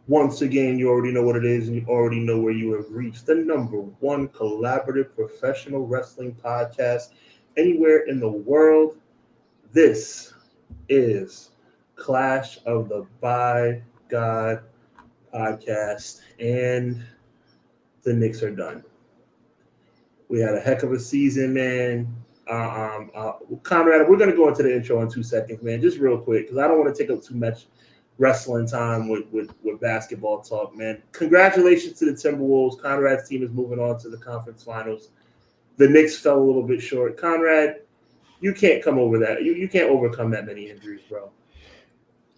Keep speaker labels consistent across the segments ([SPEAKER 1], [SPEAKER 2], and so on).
[SPEAKER 1] Once again, you already know what it is, and you already know where you have reached the number one collaborative professional wrestling podcast anywhere in the world. This is Clash of the By God podcast, and the Knicks are done. We had a heck of a season, man. Conrad, we're going to go into the intro in 2 seconds, man, just real quick, because I don't want to take up too much wrestling time with basketball talk, man. Congratulations to the Timberwolves. Conrad's team is moving on to the conference finals. The Knicks fell a little bit short. Conrad, you can't come over that. You can't overcome that many injuries, bro.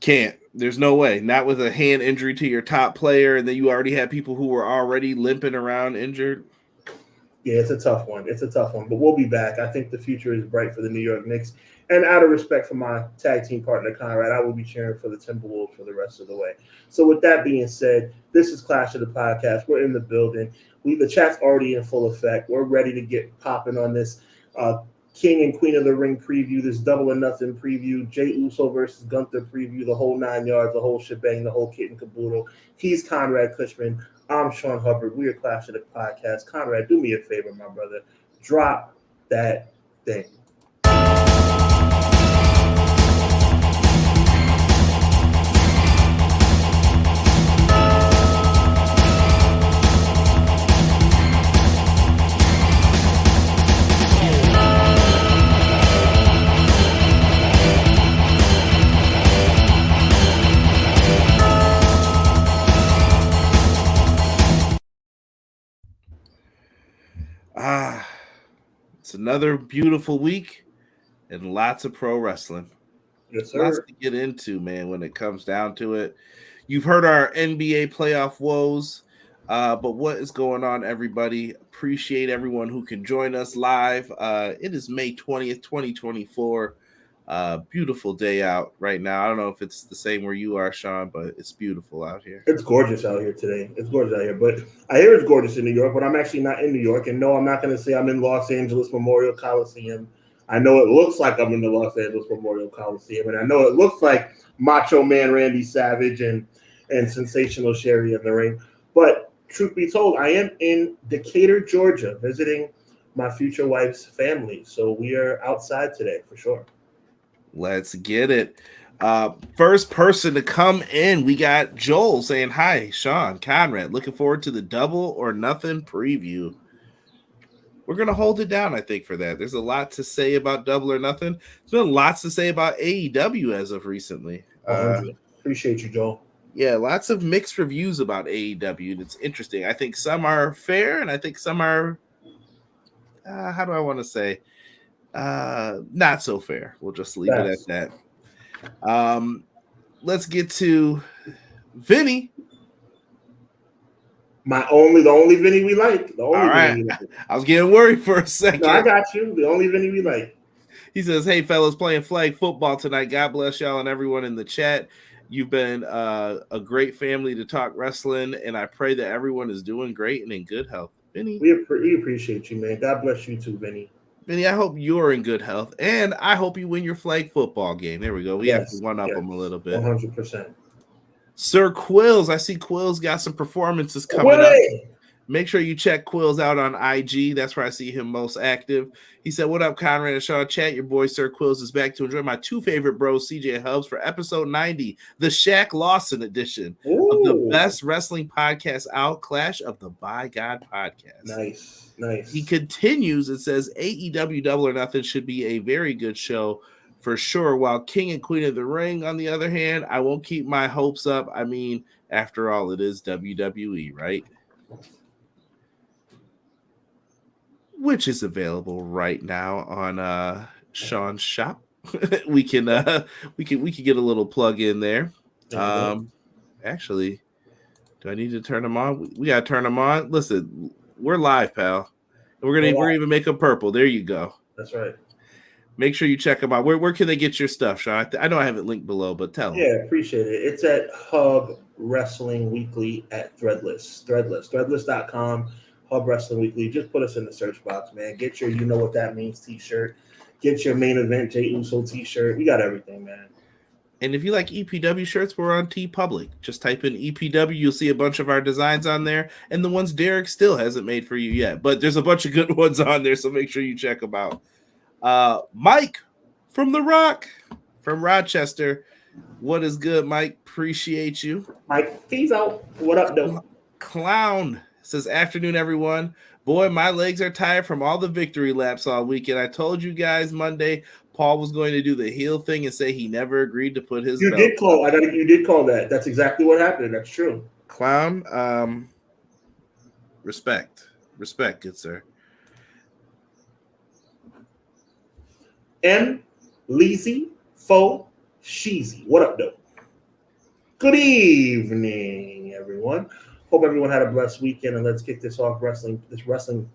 [SPEAKER 2] Can't. There's no way. Not with a hand injury to your top player, and then you already had people who were already limping around injured.
[SPEAKER 1] Yeah, it's a tough one. But we'll be back. I think the future is bright for the New York Knicks. And out of respect for my tag team partner, Conrad, I will be cheering for the Timberwolves for the rest of the way. So with that being said, this is Clash of the Podcast. We're in the building. The chat's already in full effect. We're ready to get popping on this King and Queen of the Ring preview, this Double or Nothing preview, Jey Uso versus Gunther preview, the whole 9 yards, the whole shebang, the whole kit and caboodle. He's Conrad Cushman. I'm Sean Hubbard. We are Clash of the Podcast. Conrad, do me a favor, my brother. Drop that thing.
[SPEAKER 2] It's another beautiful week and lots of pro wrestling.
[SPEAKER 1] Yes, sir.
[SPEAKER 2] Lots to get into, man, when it comes down to it. You've heard our NBA playoff woes, but what is going on, everybody? Appreciate everyone who can join us live. It is May 20th, 2024. Beautiful day out right now. I don't know if it's the same where you are, Sean, but it's beautiful out here.
[SPEAKER 1] It's gorgeous out here today. But I hear it's gorgeous in New York, but I'm actually not in New York. And no, I'm not going to say I'm in Los Angeles Memorial Coliseum. I know it looks like I'm in the Los Angeles Memorial Coliseum, and I know it looks like Macho Man Randy Savage and Sensational Sherry in the ring. But truth be told, I am in Decatur, Georgia, visiting my future wife's family. So we are outside today for sure.
[SPEAKER 2] Let's get it. First person to come in, we got Joel saying, hi, Sean, Conrad, looking forward to the Double or Nothing preview. We're going to hold it down, I think, for that. There's a lot to say about Double or Nothing. There's been lots to say about AEW as of recently.
[SPEAKER 1] Appreciate you, Joel.
[SPEAKER 2] Yeah, lots of mixed reviews about AEW, and it's interesting. I think some are fair, and I think some are, how do I want to say, not so fair. We'll just leave it at that. Let's get to Vinny.
[SPEAKER 1] The only Vinny we like.
[SPEAKER 2] All right. I was getting worried for a second.
[SPEAKER 1] No, I got you. The only Vinny we like.
[SPEAKER 2] He says, hey, fellas, playing flag football tonight. God bless y'all and everyone in the chat. You've been a great family to talk wrestling, and I pray that everyone is doing great and in good health. Vinny.
[SPEAKER 1] We appreciate you, man. God bless you too, Vinny.
[SPEAKER 2] Vinny, I hope you're in good health, and I hope you win your flag football game. There we go. We have to one-up them a little bit.
[SPEAKER 1] 100%.
[SPEAKER 2] Sir Quills, I see Quills got some performances coming up. Make sure you check Quills out on IG. That's where I see him most active. He said, what up, Conrad and Sean? Chat, your boy Sir Quills is back to enjoy my two favorite bros, CJ Hubbs, for episode 90, the Shaq Lawson edition of the best wrestling podcast out, Clash of the By God podcast.
[SPEAKER 1] Nice.
[SPEAKER 2] He continues and says, AEW Double or Nothing should be a very good show for sure. While King and Queen of the Ring, on the other hand, I won't keep my hopes up. I mean, after all, it is WWE, right? Which is available right now on Sean's shop. we can get a little plug in there. Actually, do I need to turn them on? We gotta turn them on. Listen, we're live, pal. We're even make them purple. There you go.
[SPEAKER 1] That's right.
[SPEAKER 2] Make sure you check them out. Where can they get your stuff, Sean? I know I have it linked below, but tell them.
[SPEAKER 1] Yeah, appreciate it. It's at Hub Wrestling Weekly at Threadless.com. Hub Wrestling Weekly. Just put us in the search box, man. Get your You Know What That Means t-shirt. Get your Main Event Jey Uso t-shirt. We got everything, man.
[SPEAKER 2] And if you like EPW shirts, we're on TeePublic. Just type in EPW. You'll see a bunch of our designs on there, and the ones Derek still hasn't made for you yet. But there's a bunch of good ones on there, so make sure you check them out. Mike from The Rock, from Rochester. What is good, Mike? Appreciate you.
[SPEAKER 1] Mike, peace out. What up, though?
[SPEAKER 2] Clown says, afternoon, everyone. Boy, my legs are tired from all the victory laps all weekend. I told you guys Monday Paul was going to do the heel thing and say he never agreed to put his
[SPEAKER 1] You
[SPEAKER 2] belt
[SPEAKER 1] did call. You did call that. That's exactly what happened. That's true.
[SPEAKER 2] Clown, respect, good sir.
[SPEAKER 1] M. Leezy Fo Sheezy. What up, though? Good evening, everyone. Hope everyone had a blessed weekend, and let's kick this off this wrestling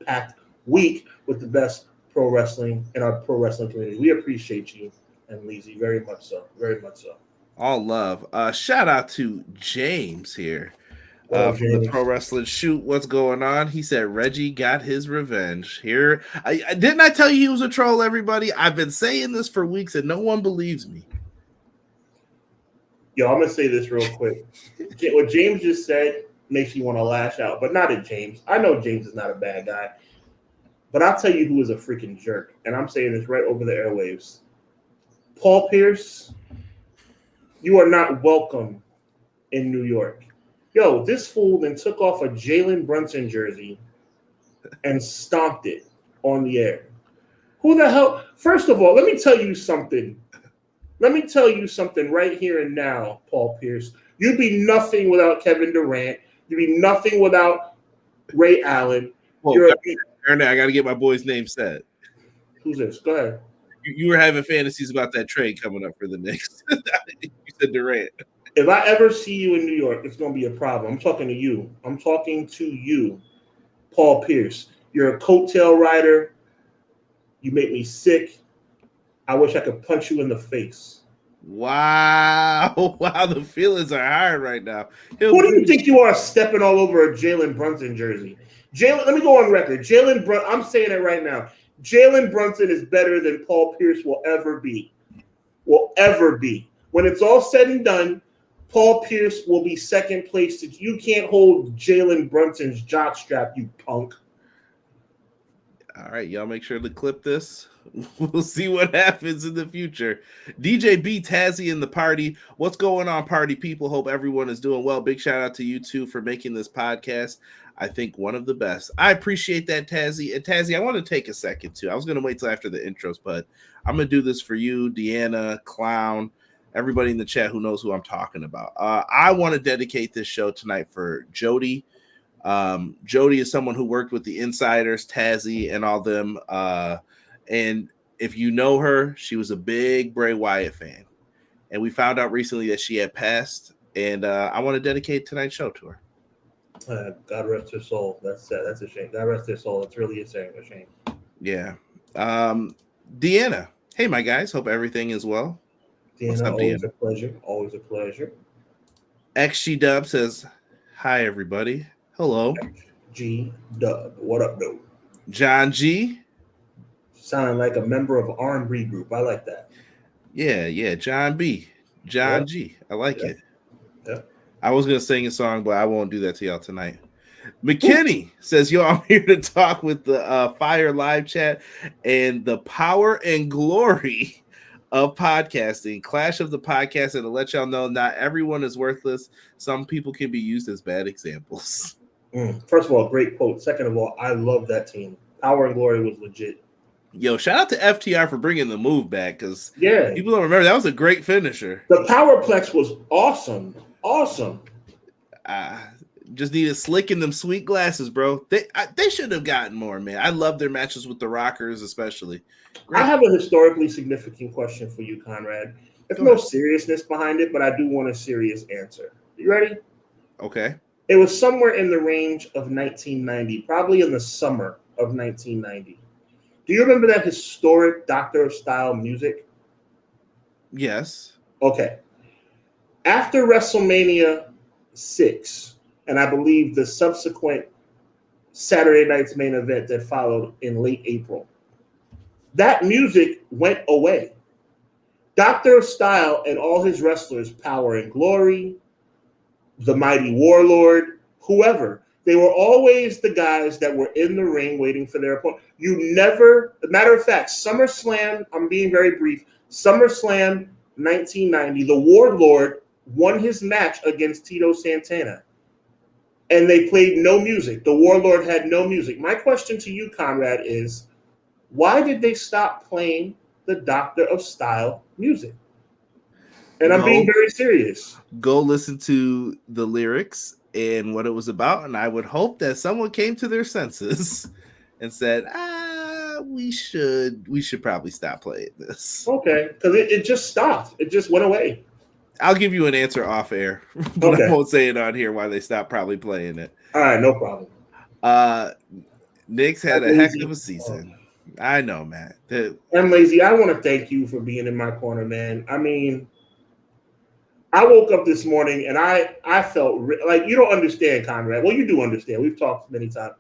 [SPEAKER 1] packed week with the best pro wrestling in our pro wrestling community. We appreciate you and Leezy very much so. Very much so.
[SPEAKER 2] All love. Shout out to James here. From the Pro Wrestling Shoot, what's going on? He said Reggie got his revenge. Here, didn't I tell you he was a troll, everybody? I've been saying this for weeks and no one believes me.
[SPEAKER 1] Yo, I'm gonna say this real quick. What James just said makes you want to lash out, but not at James. I know James is not a bad guy, but I'll tell you who is a freaking jerk, and I'm saying this right over the airwaves. Paul Pierce, you are not welcome in New York. Yo, this fool then took off a Jalen Brunson jersey and stomped it on the air. Who the hell? First of all, let me tell you something. Let me tell you something right here and now, Paul Pierce. You'd be nothing without Kevin Durant. You'd be nothing without Ray Allen.
[SPEAKER 2] I got to get my boy's name said.
[SPEAKER 1] Who's this? Go ahead.
[SPEAKER 2] You were having fantasies about that trade coming up for the Knicks. You said Durant.
[SPEAKER 1] If I ever see you in New York, it's going to be a problem. I'm talking to you. I'm talking to you, Paul Pierce. You're a coattail rider. You make me sick. I wish I could punch you in the face.
[SPEAKER 2] Wow. Wow, the feelings are hard right now.
[SPEAKER 1] Who do you think you are stepping all over a Jalen Brunson jersey? Let me go on record. I'm saying it right now. Jalen Brunson is better than Paul Pierce will ever be. Will ever be. When it's all said and done, Paul Pierce will be second place. You can't hold Jalen Brunson's jockstrap, you punk.
[SPEAKER 2] All right, y'all make sure to clip this. We'll see what happens in the future. DJ B, Tazzy, and the party. What's going on, party people? Hope everyone is doing well. Big shout out to you two for making this podcast. I think one of the best. I appreciate that, Tazzy. And Tazzy, I want to take a second too. I was going to wait till after the intros, but I'm going to do this for you, Deanna, Clown, everybody in the chat who knows who I'm talking about. I want to dedicate this show tonight for Jody. Jody is someone who worked with the Insiders, Tazzy, and all them. And if you know her, she was a big Bray Wyatt fan. And we found out recently that she had passed. And I want to dedicate tonight's show to her.
[SPEAKER 1] God rest her soul. That's a shame. God rest her soul. It's really a shame.
[SPEAKER 2] Yeah. Deanna. Hey, my guys. Hope everything is well.
[SPEAKER 1] Deanna,
[SPEAKER 2] what's up,
[SPEAKER 1] always
[SPEAKER 2] Deanna?
[SPEAKER 1] A pleasure. Always a pleasure.
[SPEAKER 2] XG Dub says, hi, everybody. Hello.
[SPEAKER 1] G Dub. What up, though?
[SPEAKER 2] John G.
[SPEAKER 1] Sounding like a member of R&B group. I like that.
[SPEAKER 2] Yeah. John B. John G. I like it.
[SPEAKER 1] Yeah.
[SPEAKER 2] I was going to sing a song, but I won't do that to y'all tonight. McKinney says, yo, I'm here to talk with the Fire Live chat and the power and glory of podcasting, clash of the podcast, and to let y'all know not everyone is worthless. Some people can be used as bad examples.
[SPEAKER 1] First of all, great quote. Second of all, I love that team. Power and glory was legit.
[SPEAKER 2] Yo, shout out to FTR for bringing the move back, because people don't remember that was a great finisher.
[SPEAKER 1] The Powerplex was awesome.
[SPEAKER 2] Just needed Slick in them sweet glasses, bro. They should have gotten more, man. I love their matches with the Rockers, especially. Great.
[SPEAKER 1] I have a historically significant question for you, Conrad. There's no seriousness behind it, but I do want a serious answer. You ready?
[SPEAKER 2] Okay.
[SPEAKER 1] It was somewhere in the range of 1990, probably in the summer of 1990. Do you remember that historic Doctor of Style music?
[SPEAKER 2] Yes.
[SPEAKER 1] Okay. After WrestleMania 6, and I believe the subsequent Saturday night's main event that followed in late April, that music went away. Doctor of Style and all his wrestlers, Power and Glory, the Mighty Warlord, whoever, they were always the guys that were in the ring waiting for their opponent. You never, matter of fact, SummerSlam, I'm being very brief, SummerSlam 1990, the Warlord won his match against Tito Santana. And they played no music. The Warlord had no music. My question to you, Conrad, is why did they stop playing the Doctor of Style music? And I'm being very serious.
[SPEAKER 2] Go listen to the lyrics and what it was about, and I would hope that someone came to their senses and said, we should probably stop playing this.
[SPEAKER 1] Okay, because it just stopped. It just went away.
[SPEAKER 2] I'll give you an answer off air, but okay. I won't say it on here why they stopped probably playing it.
[SPEAKER 1] All right, no problem.
[SPEAKER 2] Nick's had a heck of a season. I know, Matt.
[SPEAKER 1] I'm lazy. I want to thank you for being in my corner, man. I mean, I woke up this morning and I felt like you don't understand, Conrad. Well, you do understand. We've talked many times.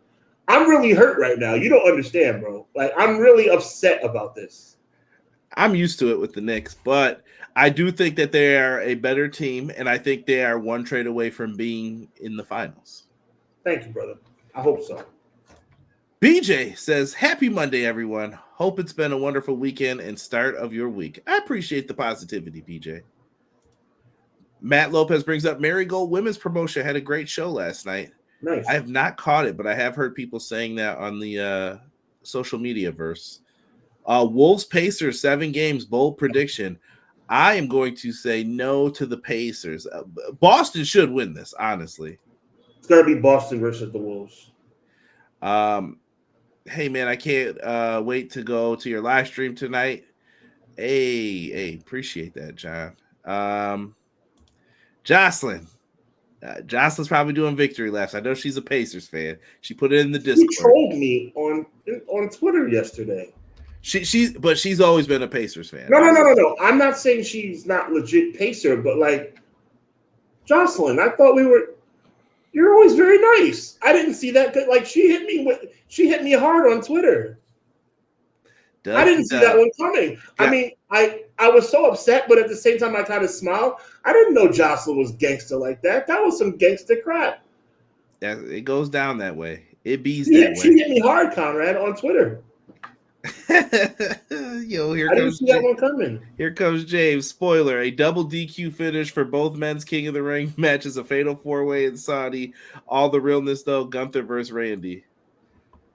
[SPEAKER 1] I'm really hurt right now. You don't understand, bro. Like, I'm really upset about this.
[SPEAKER 2] I'm used to it with the Knicks, but I do think that they are a better team, and I think they are one trade away from being in the finals.
[SPEAKER 1] Thank you, brother. I hope so.
[SPEAKER 2] BJ says, happy Monday, everyone. Hope it's been a wonderful weekend and start of your week. I appreciate the positivity, BJ. Matt Lopez brings up Marigold Women's Promotion had a great show last night.
[SPEAKER 1] Nice.
[SPEAKER 2] I have not caught it, but I have heard people saying that on the social media verse. Wolves Pacers 7 games, bold prediction. I am going to say no to the Pacers. Boston should win this, honestly.
[SPEAKER 1] It's going to be Boston versus the Wolves.
[SPEAKER 2] Hey, man, I can't wait to go to your live stream tonight. Hey, appreciate that, John. Jocelyn. Jocelyn's probably doing victory laps. I know she's a Pacers fan. She put it in the Discord.
[SPEAKER 1] She trolled me on Twitter yesterday.
[SPEAKER 2] She's always been a Pacers fan.
[SPEAKER 1] No. I'm not saying she's not legit Pacer, but like Jocelyn, I thought you're always very nice. I didn't see that. Like she hit me hard on Twitter. I didn't see that one coming. Yeah. I mean, I was so upset, but at the same time, I kind of smiled. I didn't know Jocelyn was gangster like that. That was some gangster crap.
[SPEAKER 2] Yeah, it goes down that way. It bees that way.
[SPEAKER 1] She hit me hard, Conrad, on Twitter.
[SPEAKER 2] Yo,
[SPEAKER 1] I didn't see that one coming.
[SPEAKER 2] Here comes James. Spoiler: a double DQ finish for both men's King of the Ring matches, a fatal 4-way in Saudi. All the realness, though. Gunther versus Randy.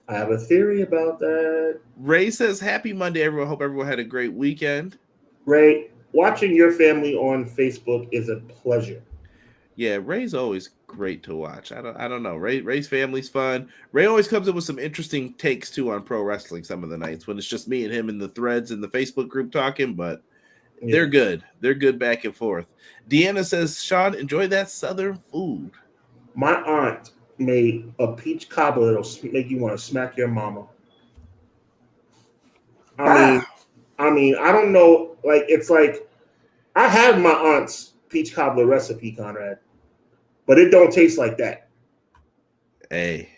[SPEAKER 1] I have a theory about that.
[SPEAKER 2] Ray says, happy Monday, everyone. Hope everyone had a great weekend.
[SPEAKER 1] Ray, watching your family on Facebook is a pleasure.
[SPEAKER 2] Yeah, Ray's always great to watch. I don't know. Ray's family's fun. Ray always comes up with some interesting takes, too, on pro wrestling some of the nights when it's just me and him in the threads in the Facebook group talking, but they're good. They're good back and forth. Deanna says, Sean, enjoy that Southern food.
[SPEAKER 1] My aunt made a peach cobbler that'll make you want to smack your mama. I mean, I don't know. Like, it's like I have my aunt's peach cobbler recipe, Conrad, but it don't taste like that.
[SPEAKER 2] Hey.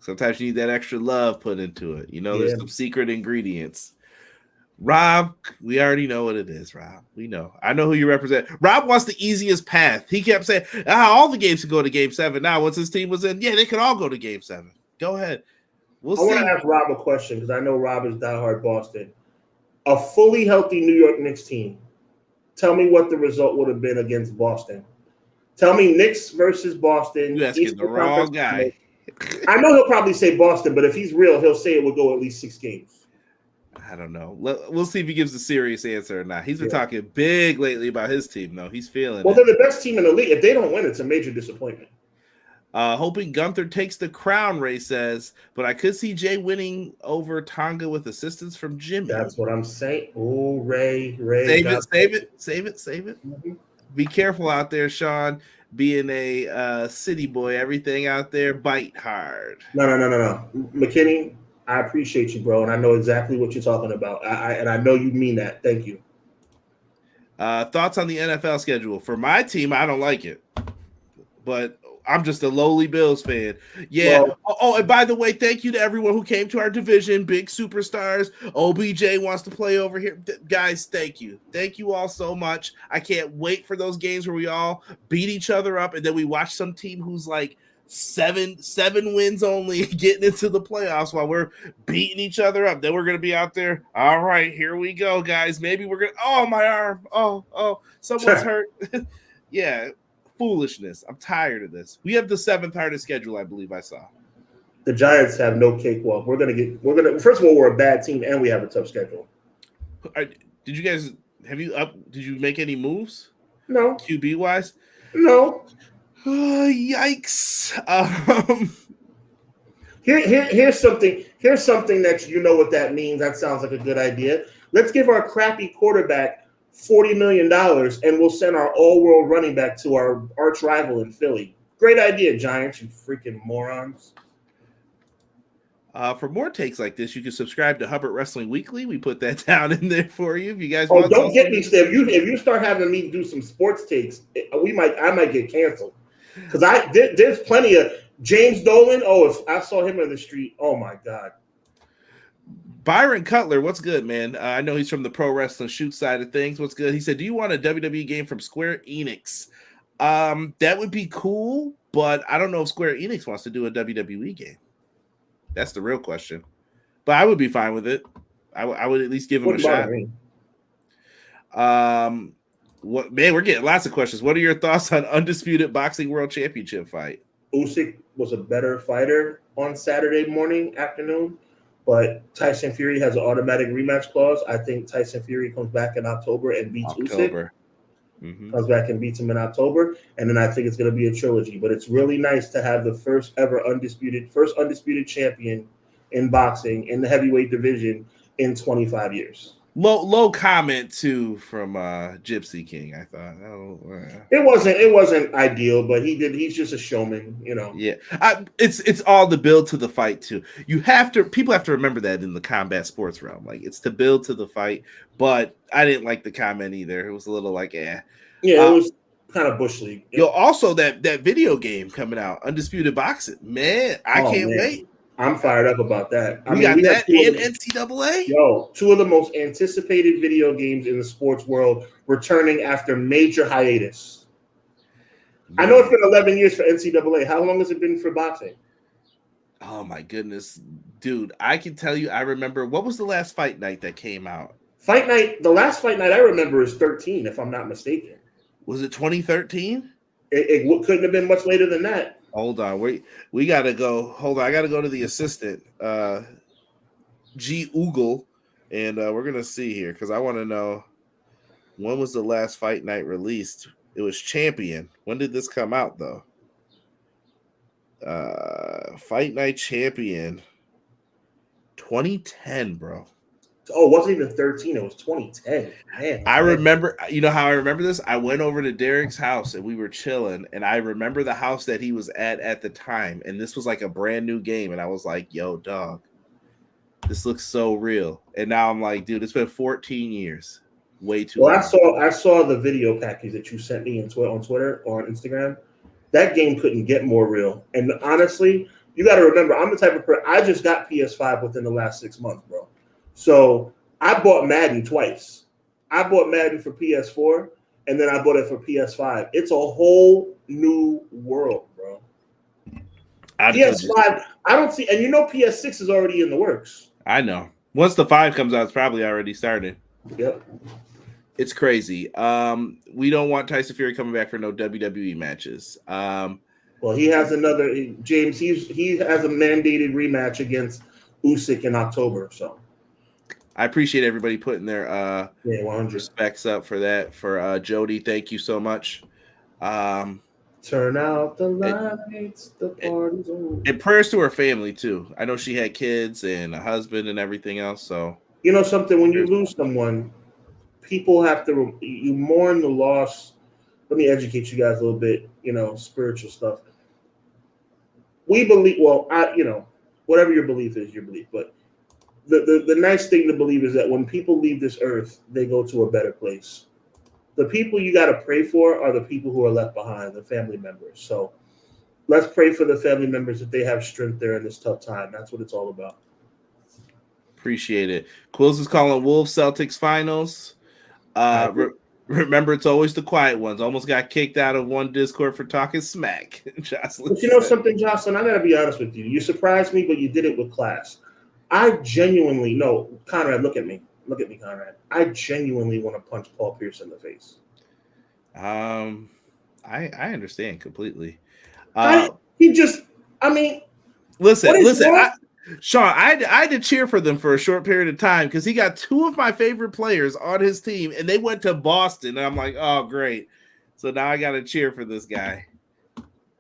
[SPEAKER 2] Sometimes you need that extra love put into it. You know, there's some secret ingredients. Rob, we already know what it is, Rob. We know. I know who you represent. Rob wants the easiest path. He kept saying, all the games could go to Game 7. Now, once his team was in, they could all go to Game 7. Go ahead. We'll see. I
[SPEAKER 1] want to ask Rob a question because I know Rob is diehard Boston. A fully healthy New York Knicks team. Tell me what the result would have been against Boston. Tell me Knicks versus Boston.
[SPEAKER 2] You're asking the wrong guy.
[SPEAKER 1] I know he'll probably say Boston, but if he's real, he'll say it will go at least 6 games.
[SPEAKER 2] I don't know. We'll see if he gives a serious answer or not. He's been talking big lately about his team, though. He's feeling
[SPEAKER 1] Well, they're the best team in the league. If they don't win, it's a major disappointment.
[SPEAKER 2] Hoping Gunther takes the crown, Ray says, but I could see Jay winning over Tonga with assistance from Jimmy.
[SPEAKER 1] That's what I'm saying. Oh, Ray.
[SPEAKER 2] Save it.
[SPEAKER 1] Mm-hmm.
[SPEAKER 2] Be careful out there, Sean. Being a city boy, everything out there, bite hard.
[SPEAKER 1] No. McKinney, I appreciate you, bro, and I know exactly what you're talking about. I know you mean that. Thank you.
[SPEAKER 2] Thoughts on the NFL schedule? For my team, I don't like it. But I'm just a lowly Bills fan. Yeah.
[SPEAKER 1] Well,
[SPEAKER 2] and by the way, thank you to everyone who came to our division. Big superstars. OBJ wants to play over here. Guys, thank you. Thank you all so much. I can't wait for those games where we all beat each other up and then we watch some team who's like seven wins only getting into the playoffs while we're beating each other up. Then we're gonna be out there. All right, here we go, guys. Maybe we're gonna. Oh, my arm. Oh, someone's hurt. Yeah, foolishness. I'm tired of this. We have the 7th hardest schedule, I believe I saw.
[SPEAKER 1] The Giants have no cakewalk. First of all, we're a bad team and we have a tough schedule.
[SPEAKER 2] Did you guys did you make any moves?
[SPEAKER 1] No.
[SPEAKER 2] QB wise?
[SPEAKER 1] No.
[SPEAKER 2] Yikes.
[SPEAKER 1] Here's something that you know what that means. That sounds like a good idea. Let's give our crappy quarterback $40 million and we'll send our all-world running back to our arch rival in Philly. Great idea, Giants, you freaking morons.
[SPEAKER 2] For more takes like this, you can subscribe to Hubbard Wrestling Weekly. We put that down in there for you. If you guys want
[SPEAKER 1] don't get me, Steve. If you start having me do some sports takes, I might get canceled. Because there's plenty of James Dolan. Oh, if I saw him in the street, oh my God.
[SPEAKER 2] Byron Cutler, what's good, man? I know he's from the pro wrestling shoot side of things. What's good? He said, do you want a WWE game from Square Enix? That would be cool, but I don't know if Square Enix wants to do a WWE game. That's the real question. But I would be fine with it. I would at least give him a shot. We're getting lots of questions. What are your thoughts on Undisputed Boxing World Championship fight?
[SPEAKER 1] Usyk was a better fighter on Saturday afternoon. But Tyson Fury has an automatic rematch clause. I think Tyson Fury comes back in October and beats Usyk. Mm-hmm. Comes back and beats him in October. And then I think it's going to be a trilogy. But it's really nice to have the first undisputed champion in boxing in the heavyweight division in 25 years.
[SPEAKER 2] Low comment too from Gypsy King. I thought
[SPEAKER 1] it wasn't ideal, but he's just a showman, you know.
[SPEAKER 2] Yeah, it's all the build to the fight too. People have to remember that in the combat sports realm, like it's to build to the fight. But I didn't like the comment either. It was a little like
[SPEAKER 1] Yeah, it was kind of bush league.
[SPEAKER 2] Also that video game coming out, Undisputed Boxing, man, I can't wait.
[SPEAKER 1] I'm fired up about that.
[SPEAKER 2] We got that and NCAA.
[SPEAKER 1] Two of the most anticipated video games in the sports world returning after major hiatus. Man. I know it's been 11 years for NCAA. How long has it been for boxing?
[SPEAKER 2] Oh my goodness, dude! I can tell you. I remember what was the last fight night that came out.
[SPEAKER 1] The last fight night I remember is 13, if I'm not mistaken.
[SPEAKER 2] Was it 2013?
[SPEAKER 1] It couldn't have been much later than that.
[SPEAKER 2] Hold on, we gotta go. Hold on, I gotta go to the assistant, G. Oogle, and we're gonna see here because I want to know when was the last fight night released. It was Champion. When did this come out though? Fight Night Champion, 2010, bro.
[SPEAKER 1] Oh, it wasn't even 13. It was 2010. Man,
[SPEAKER 2] I remember, you know how I remember this? I went over to Derek's house and we were chilling. And I remember the house that he was at the time. And this was like a brand new game. And I was like, yo, dog, this looks so real. And now I'm like, dude, it's been 14 years. Way too long.
[SPEAKER 1] I saw the video package that you sent me on Twitter or on Instagram. That game couldn't get more real. And honestly, you got to remember, I'm the type of person, I just got PS5 within the last 6 months, bro. So I bought Madden twice. I bought Madden for PS4, and then I bought it for PS5. It's a whole new world, bro. PS5, I don't see, and you know PS6 is already in the works.
[SPEAKER 2] I know. Once the 5 comes out, it's probably already started.
[SPEAKER 1] Yep.
[SPEAKER 2] It's crazy. We don't want Tyson Fury coming back for no WWE matches.
[SPEAKER 1] Well, he has another, James, he has a mandated rematch against Usyk in October, so.
[SPEAKER 2] I appreciate everybody putting their respects up for that. For Jody, thank you so much.
[SPEAKER 1] Turn out the lights, the party's over.
[SPEAKER 2] And prayers to her family too. I know she had kids and a husband and everything else. So
[SPEAKER 1] you know something, when you lose someone, people have to you mourn the loss. Let me educate you guys a little bit. You know, spiritual stuff. We believe. Well, whatever your belief is, your belief, but. The nice thing to believe is that when people leave this earth, they go to a better place. The people you got to pray for are the people who are left behind, the family members. So let's pray for the family members that they have strength there in this tough time. That's what it's all about.
[SPEAKER 2] Appreciate it. Quills is calling Wolves Celtics finals. Remember, it's always the quiet ones. Almost got kicked out of one Discord for talking smack. Jocelyn,
[SPEAKER 1] but you know something, Jocelyn? I gotta be honest with you. You surprised me, but you did it with class. I genuinely no, Conrad. Look at me, Conrad. I genuinely want to punch Paul Pierce in the face.
[SPEAKER 2] I understand completely.
[SPEAKER 1] Listen.
[SPEAKER 2] Sean, I had to cheer for them for a short period of time because he got two of my favorite players on his team, and they went to Boston, and I'm like, oh, great. So now I got to cheer for this guy.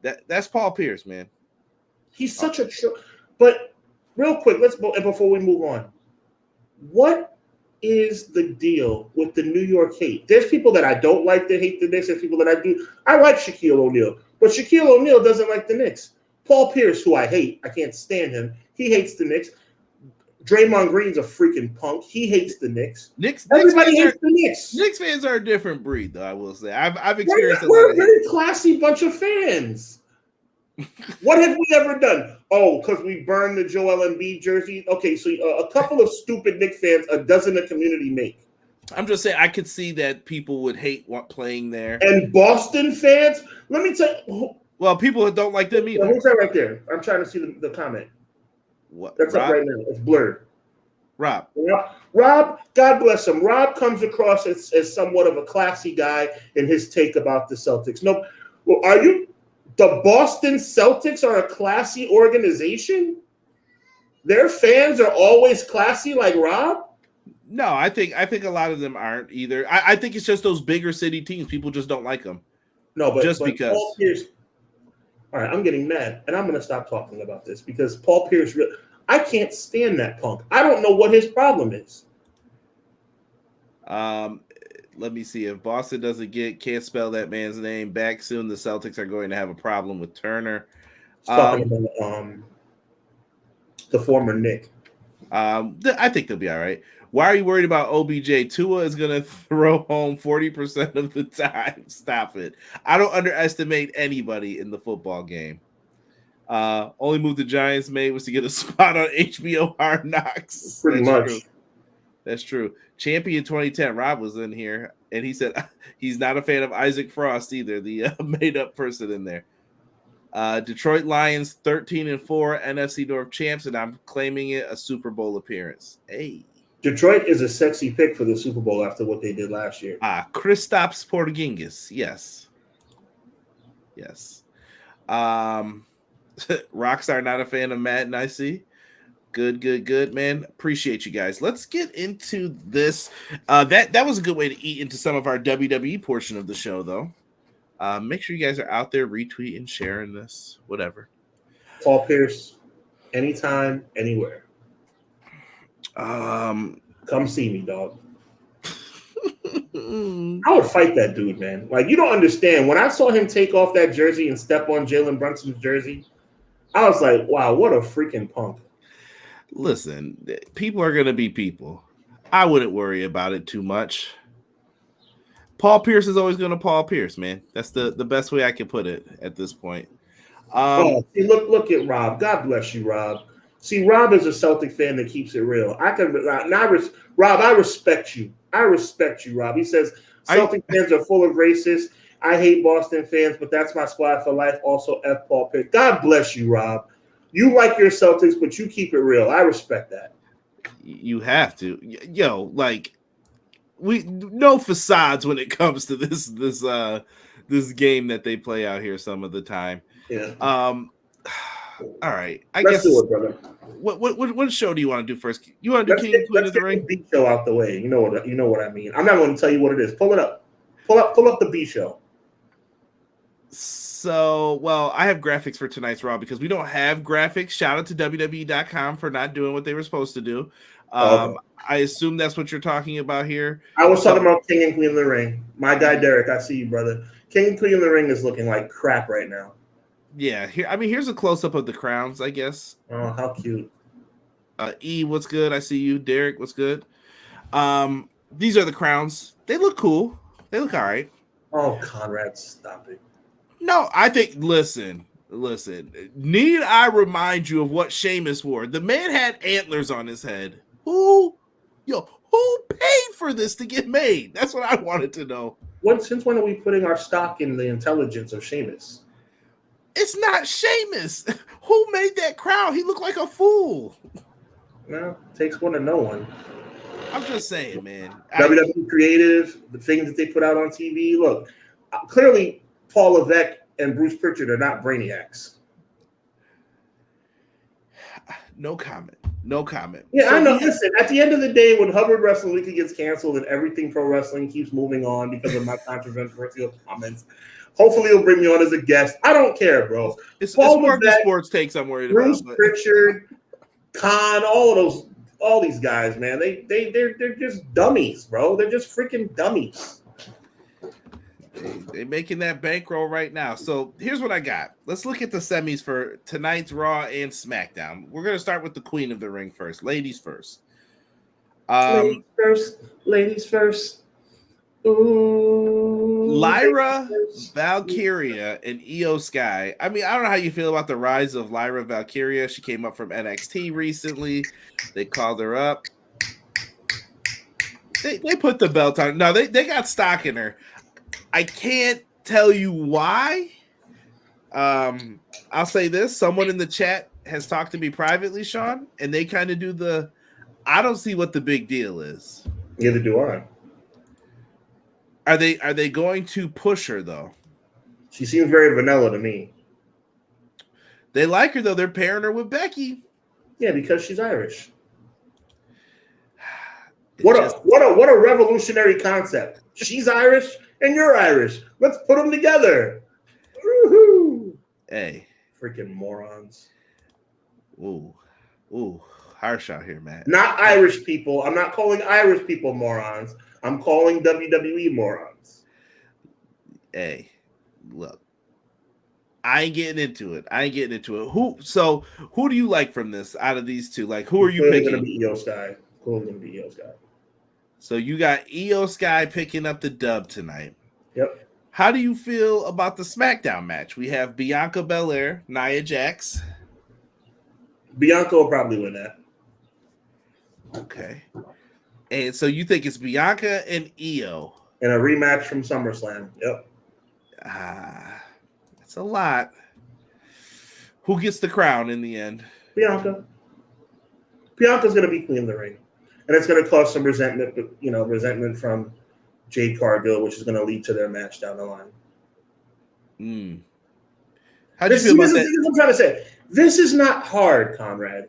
[SPEAKER 2] That's Paul Pierce, man.
[SPEAKER 1] He's such a but real quick, before we move on, what is the deal with the New York hate? There's people that I don't like that hate the Knicks. There's people that I do. I like Shaquille O'Neal, but Shaquille O'Neal doesn't like the Knicks. Paul Pierce, who I hate, I can't stand him. He hates the Knicks. Draymond Green's a freaking punk. He hates the Knicks. Everybody hates the Knicks.
[SPEAKER 2] Knicks fans are a different breed, though, I will say. I've experienced
[SPEAKER 1] we're a very classy bunch of fans. What have we ever done? Oh, because we burned the Joel Embiid jersey? Okay, so a couple of stupid Knicks fans, a dozen a community make.
[SPEAKER 2] I'm just saying I could see that people would hate playing there.
[SPEAKER 1] And Boston fans? Let me tell you.
[SPEAKER 2] Well, people don't like them either.
[SPEAKER 1] Who's that right there? I'm trying to see the comment.
[SPEAKER 2] What?
[SPEAKER 1] That's Rob? Up right now. It's blurred.
[SPEAKER 2] Rob,
[SPEAKER 1] God bless him. Rob comes across as somewhat of a classy guy in his take about the Celtics. No, well, are you? The Boston Celtics are a classy organization? Their fans are always classy like Rob?
[SPEAKER 2] No, I think a lot of them aren't either. I think it's just those bigger city teams. People just don't like them.
[SPEAKER 1] No, but
[SPEAKER 2] because.
[SPEAKER 1] Paul Pierce, all right, I'm getting mad, and I'm going to stop talking about this because Paul Pierce, I can't stand that punk. I don't know what his problem is.
[SPEAKER 2] Let me see. If Boston can't spell that man's name back soon, the Celtics are going to have a problem with Turner.
[SPEAKER 1] Talking about the former Knick.
[SPEAKER 2] I think they'll be all right. Why are you worried about OBJ? Tua is going to throw home 40% of the time. Stop it. I don't underestimate anybody in the football game. Only move the Giants made was to get a spot on HBO Hard Knocks.
[SPEAKER 1] Pretty much.
[SPEAKER 2] True. That's true. Champion 2010, Rob was in here, and he said he's not a fan of Isaac Frost either, the made-up person in there. Detroit Lions 13-4 NFC North champs, and I'm claiming it a Super Bowl appearance. Hey.
[SPEAKER 1] Detroit is a sexy pick for the Super Bowl after what they did last year.
[SPEAKER 2] Kristaps Porzingis. Yes. Rockstar not a fan of Madden, I see. Good, man. Appreciate you guys. Let's get into this. That was a good way to eat into some of our WWE portion of the show, though. Make sure you guys are out there retweeting, sharing this, whatever.
[SPEAKER 1] Paul Pierce, anytime, anywhere.
[SPEAKER 2] Come
[SPEAKER 1] see me, dog. I would fight that dude, man. Like, you don't understand. When I saw him take off that jersey and step on Jalen Brunson's jersey, I was like, wow, what a freaking punk.
[SPEAKER 2] Listen, people are going to be people. I wouldn't worry about it too much. Paul Pierce is always going to Paul Pierce, man. That's the best way I can put it at this point.
[SPEAKER 1] See, look at Rob. God bless you, Rob. See, Rob is a Celtic fan that keeps it real. Rob, I respect you. I respect you, Rob. He says Celtic fans are full of racists. I hate Boston fans, but that's my squad for life. Also, F. Paul Pierce. God bless you, Rob. You like your Celtics, but you keep it real. I respect that.
[SPEAKER 2] You have to. Yo, like, we no facades when it comes to this game that they play out here some of the time.
[SPEAKER 1] Yeah.
[SPEAKER 2] All right.
[SPEAKER 1] Let's do it, brother.
[SPEAKER 2] What show do you want to do first? You want to do King and Queen of the Ring?
[SPEAKER 1] The B show out the way. You know what I mean. I'm not going to tell you what it is. Pull it up. Pull up the B show.
[SPEAKER 2] So, well, I have graphics for tonight's Raw because we don't have graphics. Shout out to WWE.com for not doing what they were supposed to do. I assume that's what you're talking about here.
[SPEAKER 1] I was talking about King and Queen of the Ring. My guy Derek, I see you, brother. King and Queen of the Ring is looking like crap right now.
[SPEAKER 2] Yeah, here's a close-up of the crowns, I guess.
[SPEAKER 1] Oh, how cute.
[SPEAKER 2] E, what's good? I see you. Derek, what's good? These are the crowns. They look cool. They look all right.
[SPEAKER 1] Oh, Conrad, stop it.
[SPEAKER 2] No, I think, listen, Listen, need I remind you of what Sheamus wore? The man had antlers on his head. Who paid for this to get made? That's what I wanted to know.
[SPEAKER 1] Since when are we putting our stock in the intelligence of Sheamus?
[SPEAKER 2] It's not Sheamus. Who made that crown? He looked like a fool.
[SPEAKER 1] Well, it takes one to know one.
[SPEAKER 2] I'm just saying, man.
[SPEAKER 1] WWE Creative, the things that they put out on TV. Look, clearly Paul Levesque and Bruce Pritchard are not brainiacs.
[SPEAKER 2] No comment. No comment.
[SPEAKER 1] Yeah, I know. Listen, at the end of the day, when Hubbard Wrestling Weekly gets canceled and everything pro wrestling keeps moving on because of my controversial comments, hopefully he'll bring me on as a guest. I don't care, bro.
[SPEAKER 2] It's more of the sports takes I'm worried
[SPEAKER 1] Bruce
[SPEAKER 2] about.
[SPEAKER 1] Bruce Pritchard, Khan, all these guys, man. They're just dummies, bro. They're just freaking dummies.
[SPEAKER 2] They're making that bankroll right now. So here's what I got. Let's look at the semis for tonight's Raw and SmackDown. We're going to start with the Queen of the Ring first. Ladies first.
[SPEAKER 1] Ladies first. Ooh,
[SPEAKER 2] Lyra Valkyria and Io Sky. I mean, I don't know how you feel about the rise of Lyra Valkyria. She came up from NXT recently. They called her up. They put the belt on. No, they got stock in her. I can't tell you why. I'll say this. Someone in the chat has talked to me privately, Sean, and they kind of do I don't see what the big deal is.
[SPEAKER 1] Neither do I.
[SPEAKER 2] Are they going to push her, though?
[SPEAKER 1] She seems very vanilla to me.
[SPEAKER 2] They like her, though. They're pairing her with Becky.
[SPEAKER 1] Yeah, because she's Irish. What a revolutionary concept. She's Irish and you're Irish. Let's put them together. Woo-hoo.
[SPEAKER 2] Hey.
[SPEAKER 1] Freaking morons.
[SPEAKER 2] Ooh, harsh out here, man.
[SPEAKER 1] Not Irish people. I'm not calling Irish people morons. I'm calling WWE morons.
[SPEAKER 2] Hey, look. I ain't getting into it. Who do you like from this out of these two? Like, who are you picking?
[SPEAKER 1] Going to be Io Sky.
[SPEAKER 2] So you got Io Sky picking up the dub tonight.
[SPEAKER 1] Yep.
[SPEAKER 2] How do you feel about the SmackDown match? We have Bianca Belair, Nia Jax.
[SPEAKER 1] Bianca will probably win that.
[SPEAKER 2] Okay. And so you think it's Bianca and Io.
[SPEAKER 1] And a rematch from SummerSlam. Yep.
[SPEAKER 2] That's a lot. Who gets the crown in the end?
[SPEAKER 1] Bianca. Bianca's going to be Queen of the Ring. And it's going to cause some resentment from Jade Cargill, which is going to lead to their match down the line.
[SPEAKER 2] How do you feel about that?
[SPEAKER 1] This is what I'm trying to say. This is not hard, Conrad.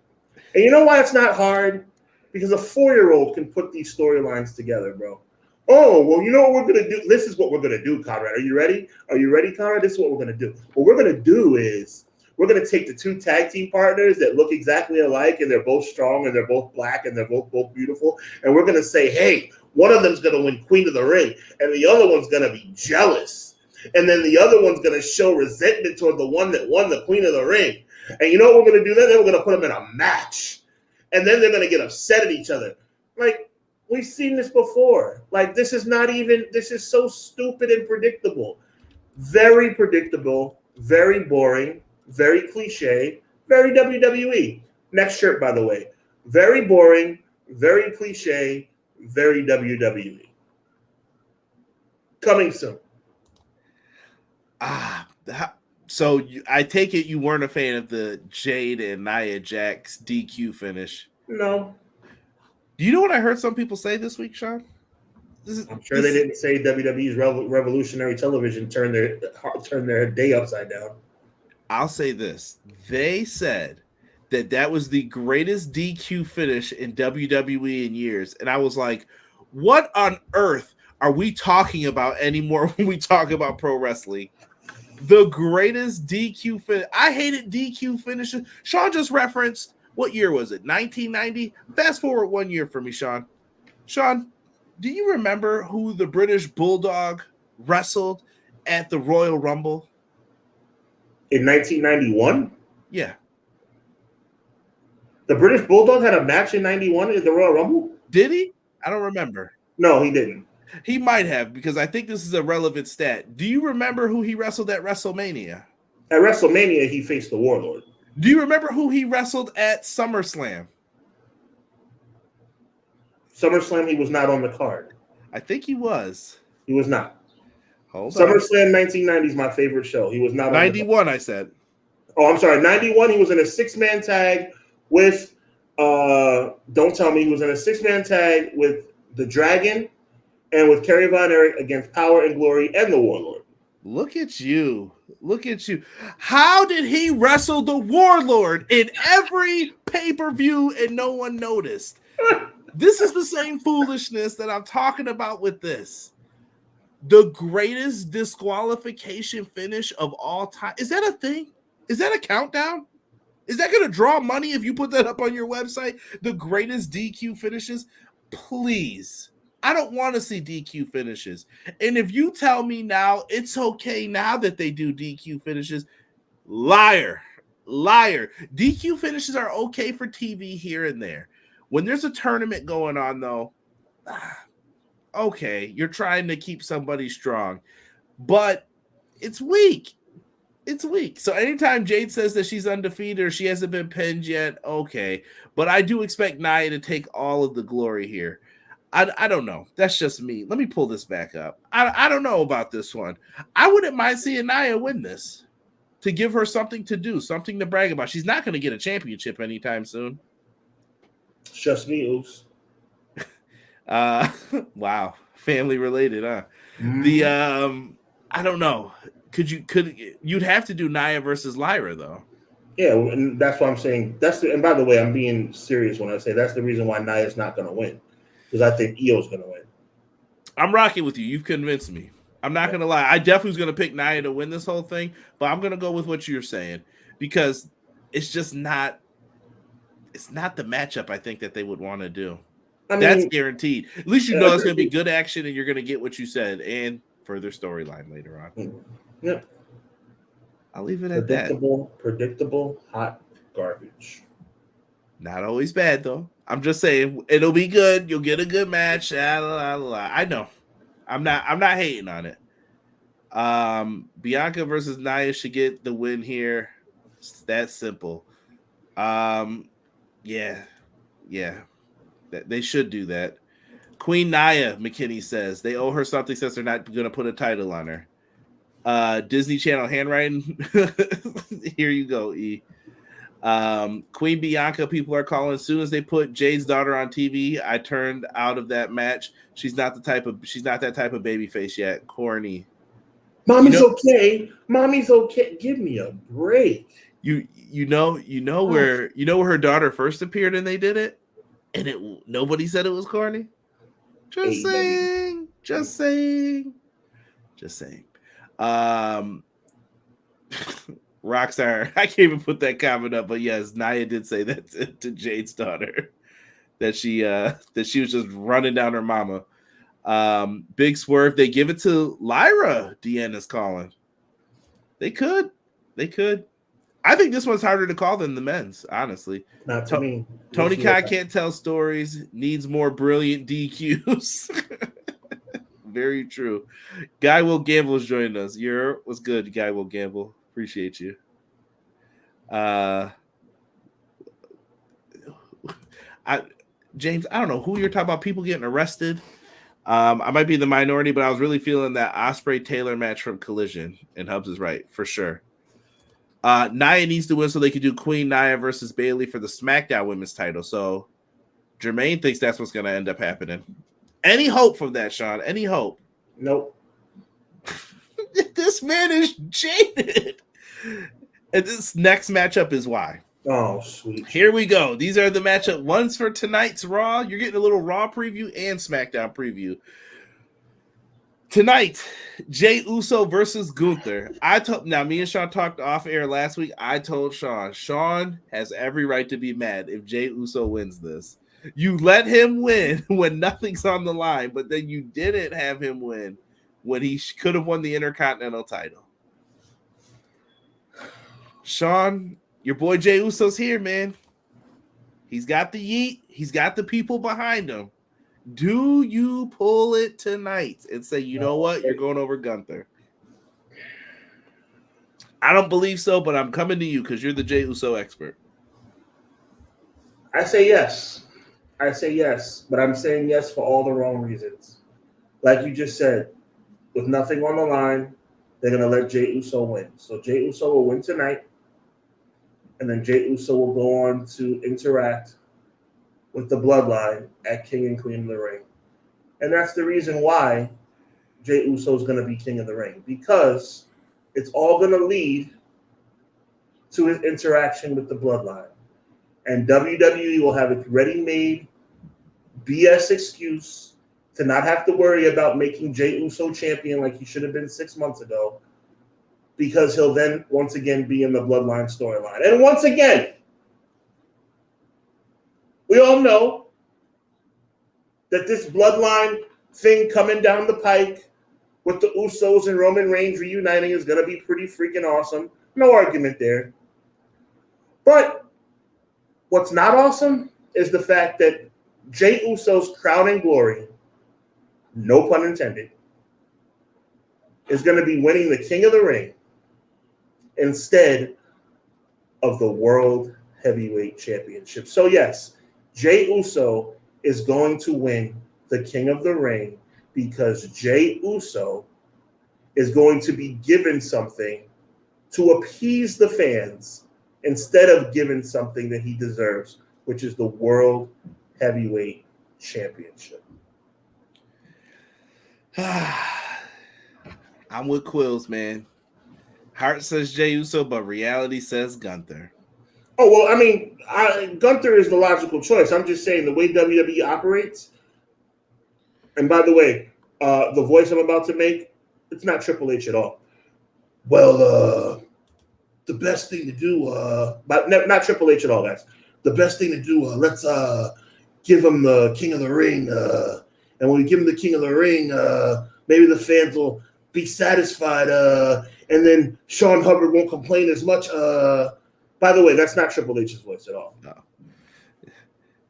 [SPEAKER 1] And you know why it's not hard? Because a 4-year-old can put these storylines together, bro. Oh, well, you know what we're going to do? This is what we're going to do, Conrad. Are you ready? Are you ready, Conrad? This is what we're going to do. What we're going to do is we're going to take the two tag team partners that look exactly alike, and they're both strong, and they're both black, and they're both beautiful, and we're going to say, hey, one of them's going to win Queen of the Ring, and the other one's going to be jealous. And then the other one's going to show resentment toward the one that won the Queen of the Ring. And you know what we're going to do then? Then we're going to put them in a match. And then they're going to get upset at each other. Like, we've seen this before. Like, this is so stupid and predictable. Very predictable, very boring, very cliche, very WWE. Next shirt, by the way. Very boring, very cliche, very WWE. Coming soon.
[SPEAKER 2] So I take it you weren't a fan of the Jade and Nia Jax DQ finish.
[SPEAKER 1] No.
[SPEAKER 2] Do you know what I heard some people say this week, Sean?
[SPEAKER 1] I'm sure they didn't say WWE's revolutionary television turned their day upside down.
[SPEAKER 2] I'll say this. They said that was the greatest DQ finish in WWE in years. And I was like, what on earth are we talking about anymore when we talk about pro wrestling? The greatest DQ finish. I hated DQ finishes. Sean just referenced, what year was it? 1990? Fast forward 1 year for me, Sean. Sean, do you remember who the British Bulldog wrestled at the Royal Rumble?
[SPEAKER 1] In 1991?
[SPEAKER 2] Yeah.
[SPEAKER 1] The British Bulldog had a match in 91 at the Royal Rumble?
[SPEAKER 2] Did he? I don't remember.
[SPEAKER 1] No, he didn't.
[SPEAKER 2] He might have, because I think this is a relevant stat. Do you remember who he wrestled at WrestleMania?
[SPEAKER 1] At WrestleMania, he faced the Warlord.
[SPEAKER 2] Do you remember who he wrestled at SummerSlam?
[SPEAKER 1] SummerSlam, he was not on the card.
[SPEAKER 2] I think he was.
[SPEAKER 1] He was not.
[SPEAKER 2] Hold
[SPEAKER 1] SummerSlam
[SPEAKER 2] on.
[SPEAKER 1] 1990 is my favorite show. He was not
[SPEAKER 2] 91, I said.
[SPEAKER 1] Oh, I'm sorry. 91, he was in a 6-man tag with, don't tell me, he was in a 6-man tag with the Dragon and with Kerry Von Erich against Power and Glory and the Warlord.
[SPEAKER 2] Look at you. Look at you. How did he wrestle the Warlord in every pay-per-view and no one noticed? This is the same foolishness that I'm talking about with this. The greatest disqualification finish of all time. Is that a thing? Is that a countdown? Is that going to draw money if you put that up on your website? The greatest DQ finishes? Please. I don't want to see DQ finishes. And if you tell me now it's okay now that they do DQ finishes, liar. DQ finishes are okay for TV here and there. When there's a tournament going on, though, okay, you're trying to keep somebody strong, but it's weak. It's weak. So anytime Jade says that she's undefeated or she hasn't been pinned yet, okay. But I do expect Nia to take all of the glory here. I don't know. That's just me. Let me pull this back up. I don't know about this one. I wouldn't mind seeing Nia win this to give her something to do, something to brag about. She's not going to get a championship anytime soon.
[SPEAKER 1] It's just me, Oos.
[SPEAKER 2] Wow. Family related, huh? I don't know. You'd have to do Nia versus Lyra though.
[SPEAKER 1] Yeah, and that's what I'm saying. And by the way, I'm being serious when I say that's the reason why Nia's not going to win, because I think Io's going to win.
[SPEAKER 2] I'm rocking with you. You've convinced me. I'm not going to lie. I definitely was going to pick Nia to win this whole thing, but I'm going to go with what you're saying because it's just not. It's not the matchup I think that they would want to do. That's guaranteed. At least you know it's going to be good action and you're going to get what you said and further storyline later on.
[SPEAKER 1] Yep.
[SPEAKER 2] I'll leave it at that.
[SPEAKER 1] Predictable, hot garbage.
[SPEAKER 2] Not always bad, though. I'm just saying it'll be good. You'll get a good match. I know. I'm not hating on it. Bianca versus Nia should get the win here. It's that simple. Yeah. They should do that. Queen Nia, McKinney says they owe her something since they're not going to put a title on her. Disney Channel handwriting. Here you go, E. Queen Bianca, people are calling. As soon as they put Jade's daughter on TV, I turned out of that match. She's not that type of baby face yet. Corny.
[SPEAKER 1] Mommy's okay. Give me a break.
[SPEAKER 2] You know where her daughter first appeared and they did it, and nobody said it was corny. Just saying. Rockstar, I can't even put that comment up, but yes, Nia did say that to Jade's daughter that she was just running down her mama. Big swerve. They give it to Lyra. Deanna's calling. They could. I think this one's harder to call than the men's, honestly.
[SPEAKER 1] Not to me.
[SPEAKER 2] Tony Khan can't tell stories, needs more brilliant DQs. Very true. Guy Will Gamble is joining us. What's good, Guy Will Gamble? Appreciate you. James, I don't know who you're talking about. People getting arrested. I might be the minority, but I was really feeling that Ospreay Taylor match from Collision, and Hubs is right for sure. Nia needs to win so they could do Queen Nia versus Bayley for the SmackDown Women's title. So Jermaine thinks that's what's going to end up happening. Any hope from that, Sean? Any hope?
[SPEAKER 1] Nope.
[SPEAKER 2] This man is jaded. And this next matchup is why.
[SPEAKER 1] Oh, sweet.
[SPEAKER 2] Here we go. These are the matchup ones for tonight's Raw. You're getting a little Raw preview and SmackDown preview. Tonight, Jey Uso versus Gunther. Now me and Sean talked off air last week. I told Sean has every right to be mad if Jey Uso wins this. You let him win when nothing's on the line, but then you didn't have him win when he could have won the Intercontinental title. Sean, your boy Jey Uso's here, man. He's got the yeet. He's got the people behind him. Do you pull it tonight and say, you know what? You're going over Gunther. I don't believe so, but I'm coming to you because you're the Jey Uso expert.
[SPEAKER 1] I say yes. I say yes, but I'm saying yes for all the wrong reasons. Like you just said, with nothing on the line, they're gonna let Jey Uso win. So Jey Uso will win tonight, and then Jey Uso will go on to interact with the Bloodline at King and Queen of the Ring, and that's the reason why Jey Uso is gonna be King of the Ring, because it's all gonna lead to his interaction with the Bloodline, and WWE will have its ready-made BS excuse to not have to worry about making Jey Uso champion like he should have been 6 months ago, because he'll then once again be in the Bloodline storyline. And once again, we all know that this Bloodline thing coming down the pike with the Usos and Roman Reigns reuniting is going to be pretty freaking awesome. No argument there. But what's not awesome is the fact that Jey Uso's crowning glory, no pun intended, is going to be winning the King of the Ring instead of the World Heavyweight Championship. So yes, Jey Uso is going to win the King of the Ring because Jey Uso is going to be given something to appease the fans instead of given something that he deserves, which is the World Heavyweight Championship.
[SPEAKER 2] I'm with Quills, man. Heart says Jey Uso, but reality says Gunther.
[SPEAKER 1] Oh, well, I mean, Gunther is the logical choice. I'm just saying the way WWE operates. And by the way, the voice I'm about to make, it's not Triple H at all. Well, the best thing to do, but not Triple H at all, guys. The best thing to do, let's give him the King of the Ring. And when we give him the King of the Ring, maybe the fans will be satisfied. And then Sean Hubbard won't complain as much. By the way, that's not Triple H's voice at all.
[SPEAKER 2] No.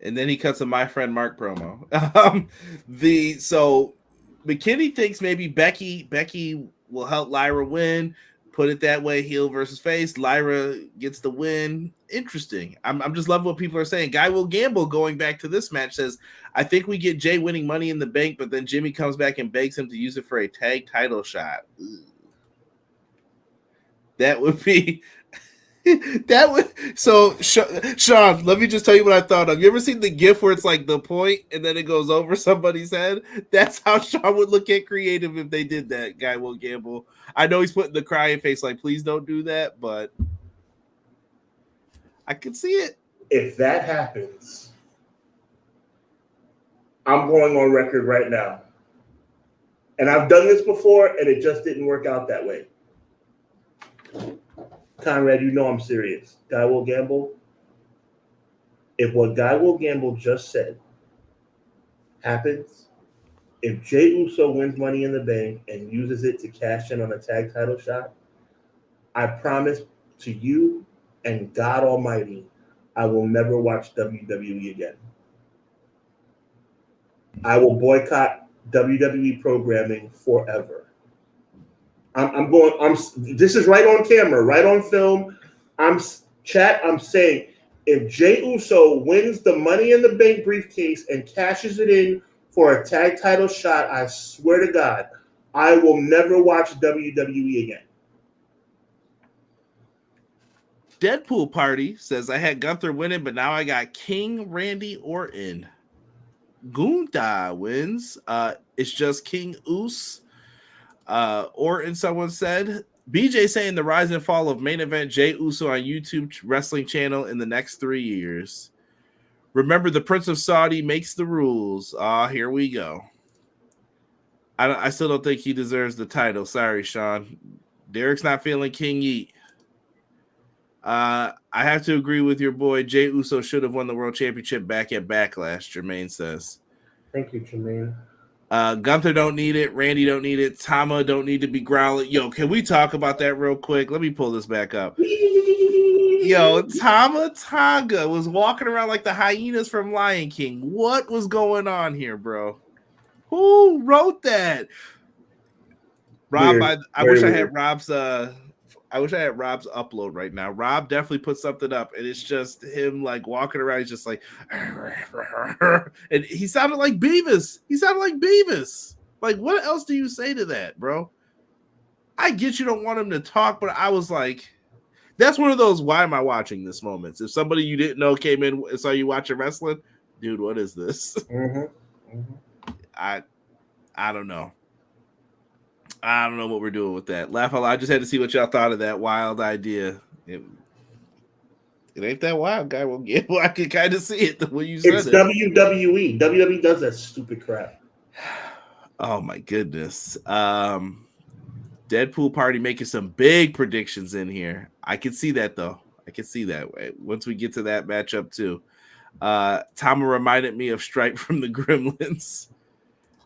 [SPEAKER 2] And then he cuts a My Friend Mark promo. So McKinney thinks maybe Becky will help Lyra win. Put it that way, heel versus face. Lyra gets the win. Interesting. I'm just loving what people are saying. Guy Will Gamble, going back to this match, says, I think we get Jay winning Money in the Bank, but then Jimmy comes back and begs him to use it for a tag title shot. Ugh. That would be... So Sean, let me just tell you what I thought of. You ever seen the gif where it's like the point and then it goes over somebody's head? That's how Sean would look at creative if they did that. Guy Will Gamble. I know he's putting the crying face like, please don't do that, but I can see it.
[SPEAKER 1] If that happens, I'm going on record right now. And I've done this before and it just didn't work out that way. Conrad, you know I'm serious. Guy Will Gamble, if what Guy Will Gamble just said happens, if Jey Uso wins Money in the Bank and uses it to cash in on a tag title shot, I promise to you and God Almighty, I will never watch WWE again. I will boycott WWE programming forever. This is right on camera, right on film. I'm saying if Jey Uso wins the Money in the Bank briefcase and cashes it in for a tag title shot, I swear to God, I will never watch WWE again.
[SPEAKER 2] Deadpool Party says, I had Gunther winning, but now I got King Randy Orton. Gunther wins. It's just King Us. Orton, someone said. BJ saying the rise and fall of main event Jey Uso on YouTube wrestling channel in the next 3 years. Remember, the Prince of Saudi makes the rules. Here we go. I still don't think he deserves the title. Sorry, Sean. Derek's not feeling King Yeet. I have to agree with your boy. Jey Uso should have won the world championship back at Backlash, Jermaine says.
[SPEAKER 1] Thank you, Jermaine.
[SPEAKER 2] Gunther don't need it. Randy don't need it. Tama don't need to be growling. Yo, can we talk about that real quick? Let me pull this back up. Yo, Tama Tonga was walking around like the hyenas from Lion King. What was going on here, bro? Who wrote that? Rob, I wish I had Rob's I wish I had Rob's upload right now. Rob definitely put something up, and it's just him like walking around. He's just like, and he sounded like Beavis. Like, what else do you say to that, bro? I get you don't want him to talk, but I was like, that's one of those why am I watching this moments. If somebody you didn't know came in and saw you watching wrestling, dude, what is this? I don't know. I don't know what we're doing with that. Laugh out loud. I just had to see what y'all thought of that wild idea. It ain't that wild, guy. Well, yeah, I can kind of see it the way you said
[SPEAKER 1] it's
[SPEAKER 2] it.
[SPEAKER 1] WWE. WWE does that stupid crap.
[SPEAKER 2] Oh my goodness. Deadpool party making some big predictions in here. I can see that though. I can see that once we get to that matchup too. Tama reminded me of Stripe from the Gremlins.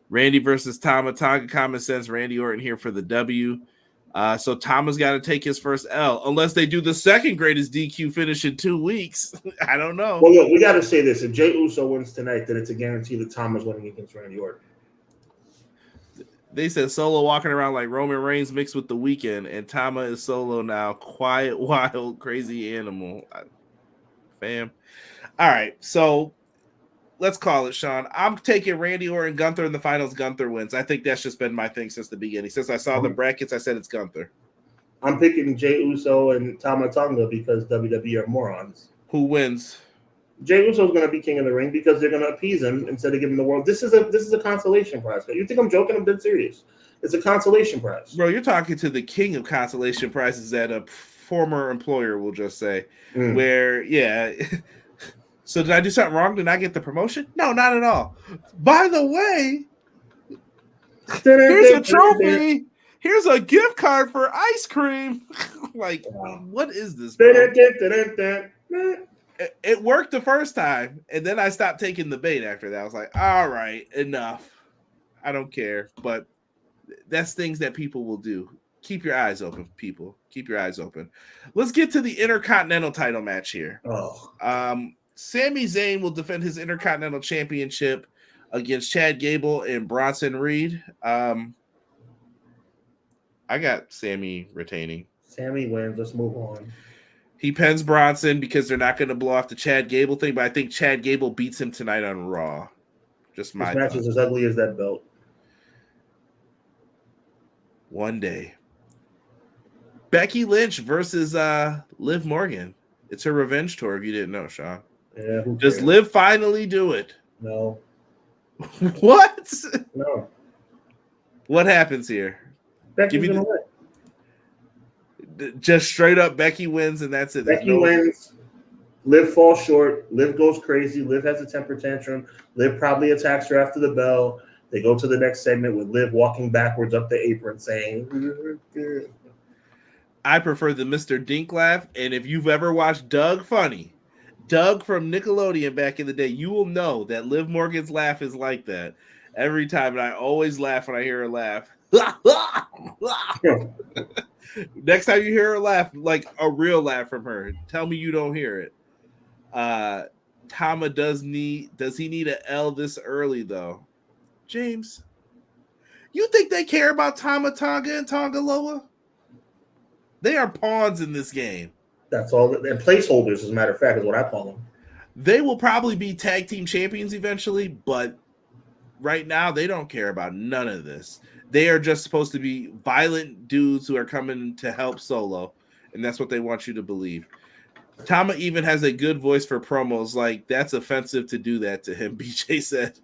[SPEAKER 2] Randy versus Tama. Tonga common sense. Randy Orton here for the W. So Tama's got to take his first L, unless they do the second greatest DQ finish in 2 weeks. I don't know.
[SPEAKER 1] Well, look, we got to say this: if Jey Uso wins tonight, then it's a guarantee that Tama's winning against Randy Orton.
[SPEAKER 2] They said Solo walking around like Roman Reigns mixed with The Weeknd, and Tama is Solo now. Quiet, wild, crazy animal. Fam. All right, so let's call it, Sean. I'm taking Randy Orton, Gunther in the finals. Gunther wins. I think that's just been my thing since the beginning. Since I saw the brackets, I said it's Gunther.
[SPEAKER 1] I'm picking Jey Uso and Tama Tonga because WWE are morons.
[SPEAKER 2] Who wins?
[SPEAKER 1] Jey Uso is going to be king of the ring because they're going to appease him instead of giving the world. This is a consolation prize. You think I'm joking? I'm dead serious. It's a consolation prize.
[SPEAKER 2] Bro, you're talking to the king of consolation prizes that a former employer will just say. Where, yeah. So did I do something wrong? Did I get the promotion? No, not at all. By the way, here's a trophy. Here's a gift card for ice cream. Like, what is this, bro? It worked the first time, and then I stopped taking the bait after that. I was like, all right, enough. I don't care. But that's things that people will do. Keep your eyes open, people. Keep your eyes open. Let's get to the Intercontinental title match here. Sami Zayn will defend his Intercontinental Championship against Chad Gable and Bronson Reed. I got Sami retaining.
[SPEAKER 1] Sami wins. Let's move on.
[SPEAKER 2] He pens Bronson because they're not going to blow off the Chad Gable thing, but I think Chad Gable beats him tonight on Raw. Just my
[SPEAKER 1] This match is as ugly as that belt.
[SPEAKER 2] One day. Becky Lynch versus Liv Morgan. It's her revenge tour, if you didn't know, Sean.
[SPEAKER 1] Yeah,
[SPEAKER 2] does Liv finally do it?
[SPEAKER 1] No.
[SPEAKER 2] What?
[SPEAKER 1] No.
[SPEAKER 2] What happens here?
[SPEAKER 1] Becky's gonna win.
[SPEAKER 2] Just straight up, Becky wins, and that's it.
[SPEAKER 1] Becky wins. Liv falls short. Liv goes crazy. Liv has a temper tantrum. Liv probably attacks her after the bell. They go to the next segment with Liv walking backwards up the apron saying,
[SPEAKER 2] I prefer the Mr. Dink laugh, and if you've ever watched Doug Funny, Doug from Nickelodeon back in the day, you will know that Liv Morgan's laugh is like that every time, and I always laugh when I hear her laugh. Next time you hear her laugh, like a real laugh from her, tell me you don't hear it. Tama does he need an L this early though? James, you think they care about Tama Tonga and Tonga Loa? They are pawns in this game.
[SPEAKER 1] That's all. They're placeholders, as a matter of fact, is what I call them.
[SPEAKER 2] They will probably be tag team champions eventually, but right now they don't care about none of this. They are just supposed to be violent dudes who are coming to help Solo, and that's what they want you to believe. Tama even has a good voice for promos. Like, that's offensive to do that to him, BJ said.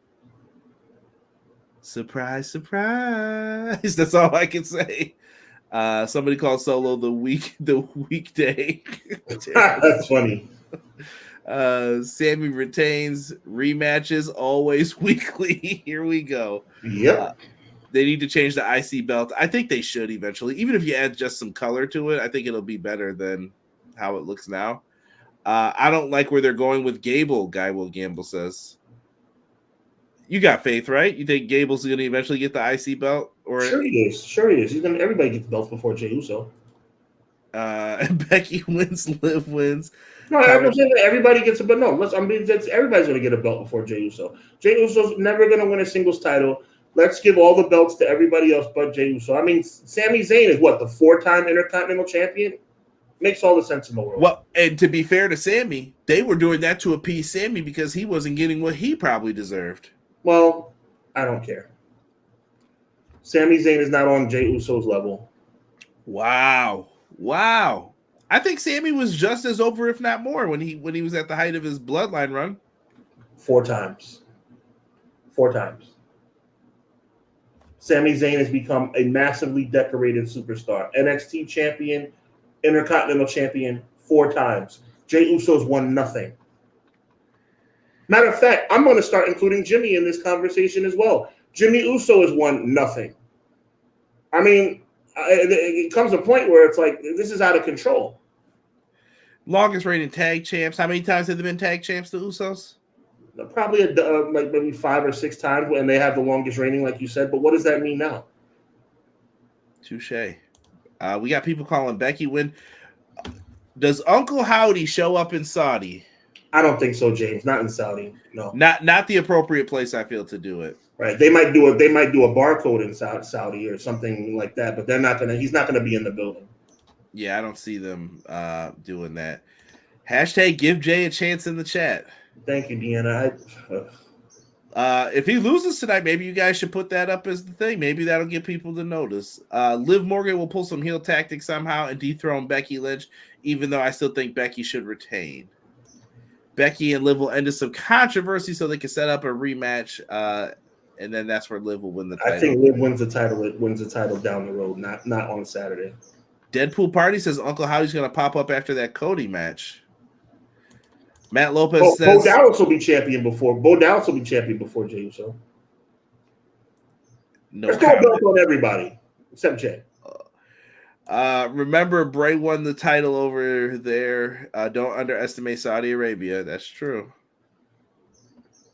[SPEAKER 2] Surprise, surprise. That's all I can say. Somebody called Solo the weekday.
[SPEAKER 1] That's funny.
[SPEAKER 2] Sammy retains. Rematches always weekly. Here we go.
[SPEAKER 1] Yep.
[SPEAKER 2] They need to change the IC belt. I think they should eventually. Even if you add just some color to it, I think it'll be better than how it looks now. I don't like where they're going with Gable, Guy Will Gamble says. You got faith, right? You think Gable's going to eventually get the IC belt? Or
[SPEAKER 1] Sure he is. Sure he is. He's gonna. Everybody gets belts before Jey Uso.
[SPEAKER 2] Becky wins, Liv wins.
[SPEAKER 1] No, I'm saying that everybody gets a belt. No, everybody's going to get a belt before Jey Uso. Jey Uso's never going to win a singles title. let's give all the belts to everybody else but Jey Uso. I mean, Sami Zayn is what, the 4-time Intercontinental Champion? Makes all the sense in the world.
[SPEAKER 2] Well, and to be fair to Sammy, they were doing that to appease Sammy because he wasn't getting what he probably deserved.
[SPEAKER 1] Well, I don't care. Sami Zayn is not on Jey Uso's level.
[SPEAKER 2] Wow. I think Sammy was just as over, if not more, when he was at the height of his bloodline run.
[SPEAKER 1] 4 times. Sami Zayn has become a massively decorated superstar. NXT champion, Intercontinental champion 4 times. Jey Uso's won nothing. Matter of fact, I'm going to start including Jimmy in this conversation as well. Jimmy Uso has won nothing. I mean, it comes to a point where it's like, this is out of control.
[SPEAKER 2] Longest reigning tag champs. How many times have they been tag champs, the Usos?
[SPEAKER 1] Probably like maybe 5 or 6 times when they have the longest reigning, like you said. But what does that mean now?
[SPEAKER 2] Touche. We got people calling Becky when. Does Uncle Howdy show up in Saudi?
[SPEAKER 1] I don't think so, James. Not in Saudi. No.
[SPEAKER 2] Not the appropriate place, I feel, to do it.
[SPEAKER 1] Right. They might do a barcode in Saudi or something like that, but he's not gonna be in the building.
[SPEAKER 2] Yeah, I don't see them doing that. Hashtag give Jay a chance in the chat.
[SPEAKER 1] Thank you, Deanna.
[SPEAKER 2] If he loses tonight, maybe you guys should put that up as the thing. Maybe that'll get people to notice. Liv Morgan will pull some heel tactics somehow and dethrone Becky Lynch, even though I still think Becky should retain. Becky and Liv will end in some controversy so they can set up a rematch, and then that's where Liv will win the title.
[SPEAKER 1] I think Liv wins the title. It wins the title down the road, not on Saturday.
[SPEAKER 2] Deadpool Party says Uncle Howdy's going to pop up after that Cody match. Matt Lopez says
[SPEAKER 1] Bo Dallas will be champion before Jey Uso.
[SPEAKER 2] No,
[SPEAKER 1] let's go belt on everybody except Jey.
[SPEAKER 2] Remember, Bray won the title over there. Don't underestimate Saudi Arabia. That's true.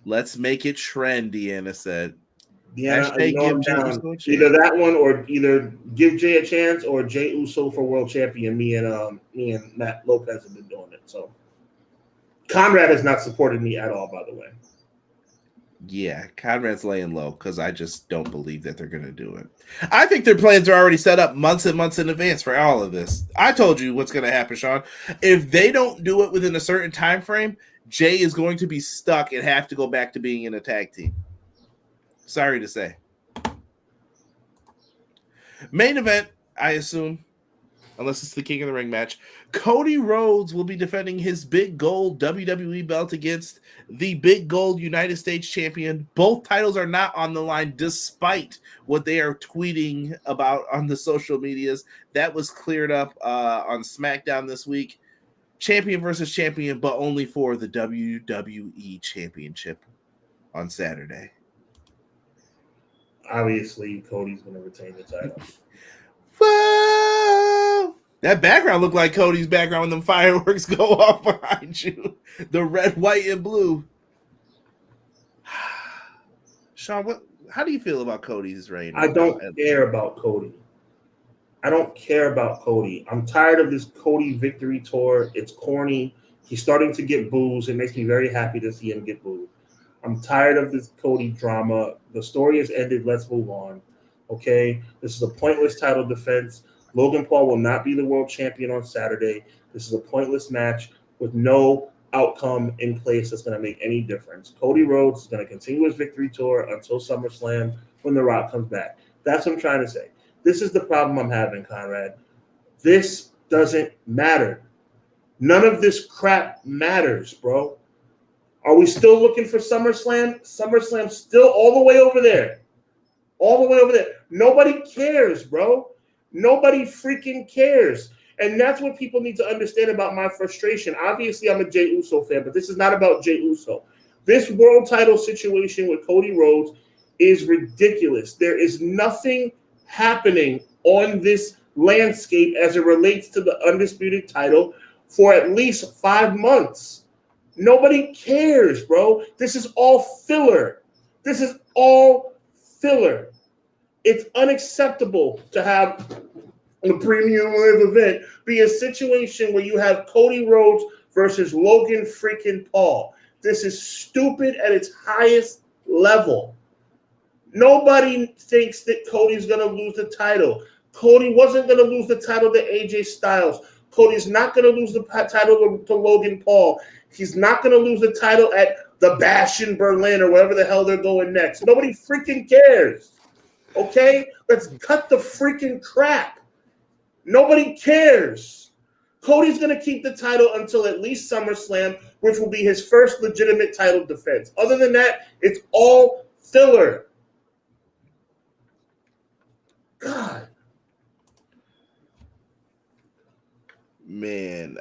[SPEAKER 2] Let's make it trend, Deanna said.
[SPEAKER 1] Deanna, either that one or either give Jey a chance or Jey Uso for world champion. Me and Matt Lopez have been doing it. So Conrad has not supported me at all, by the way.
[SPEAKER 2] Yeah, Conrad's laying low because I just don't believe that they're going to do it. I think their plans are already set up months and months in advance for all of this. I told you what's going to happen, Sean. If they don't do it within a certain time frame, Jey is going to be stuck and have to go back to being in a tag team. Sorry to say. Main event, I assume, unless it's the King of the Ring match, Cody Rhodes will be defending his big gold WWE belt against the big gold United States champion. Both titles are not on the line despite what they are tweeting about on the social medias. That was cleared up on SmackDown this week. Champion versus champion, but only for the WWE championship on Saturday.
[SPEAKER 1] Obviously, Cody's going to retain the title.
[SPEAKER 2] Whoa! That background looked like Cody's background when them fireworks go off behind you. The red, white, and blue. Sean, how do you feel about Cody's reign?
[SPEAKER 1] I don't care about Cody. I'm tired of this Cody victory tour. It's corny. He's starting to get boos. It makes me very happy to see him get booed. I'm tired of this Cody drama. The story has ended. Let's move on. Okay? This is a pointless title defense. Logan Paul will not be the world champion on Saturday. This is a pointless match with no outcome in place that's going to make any difference. Cody Rhodes is going to continue his victory tour until SummerSlam when The Rock comes back. That's what I'm trying to say. This is the problem I'm having, Conrad. This doesn't matter. None of this crap matters, bro. Are we still looking for SummerSlam? SummerSlam's still all the way over there. All the way over there. Nobody cares, bro. Nobody freaking cares. And that's what people need to understand about my frustration. Obviously, I'm a Jey Uso fan, but this is not about Jey Uso. This world title situation with Cody Rhodes is ridiculous. There is nothing happening on this landscape as it relates to the undisputed title for at least 5 months. Nobody cares, bro. This is all filler. It's unacceptable to have a premium live event be a situation where you have Cody Rhodes versus Logan freaking Paul. This is stupid at its highest level. Nobody thinks that Cody's going to lose the title. Cody wasn't going to lose the title to AJ Styles. Cody's not going to lose the title to Logan Paul. He's not going to lose the title at the Bash in Berlin or wherever the hell they're going next. Nobody freaking cares. Okay? Let's cut the freaking crap. Nobody cares. Cody's going to keep the title until at least SummerSlam, which will be his first legitimate title defense. Other than that, it's all filler. God.
[SPEAKER 2] Man,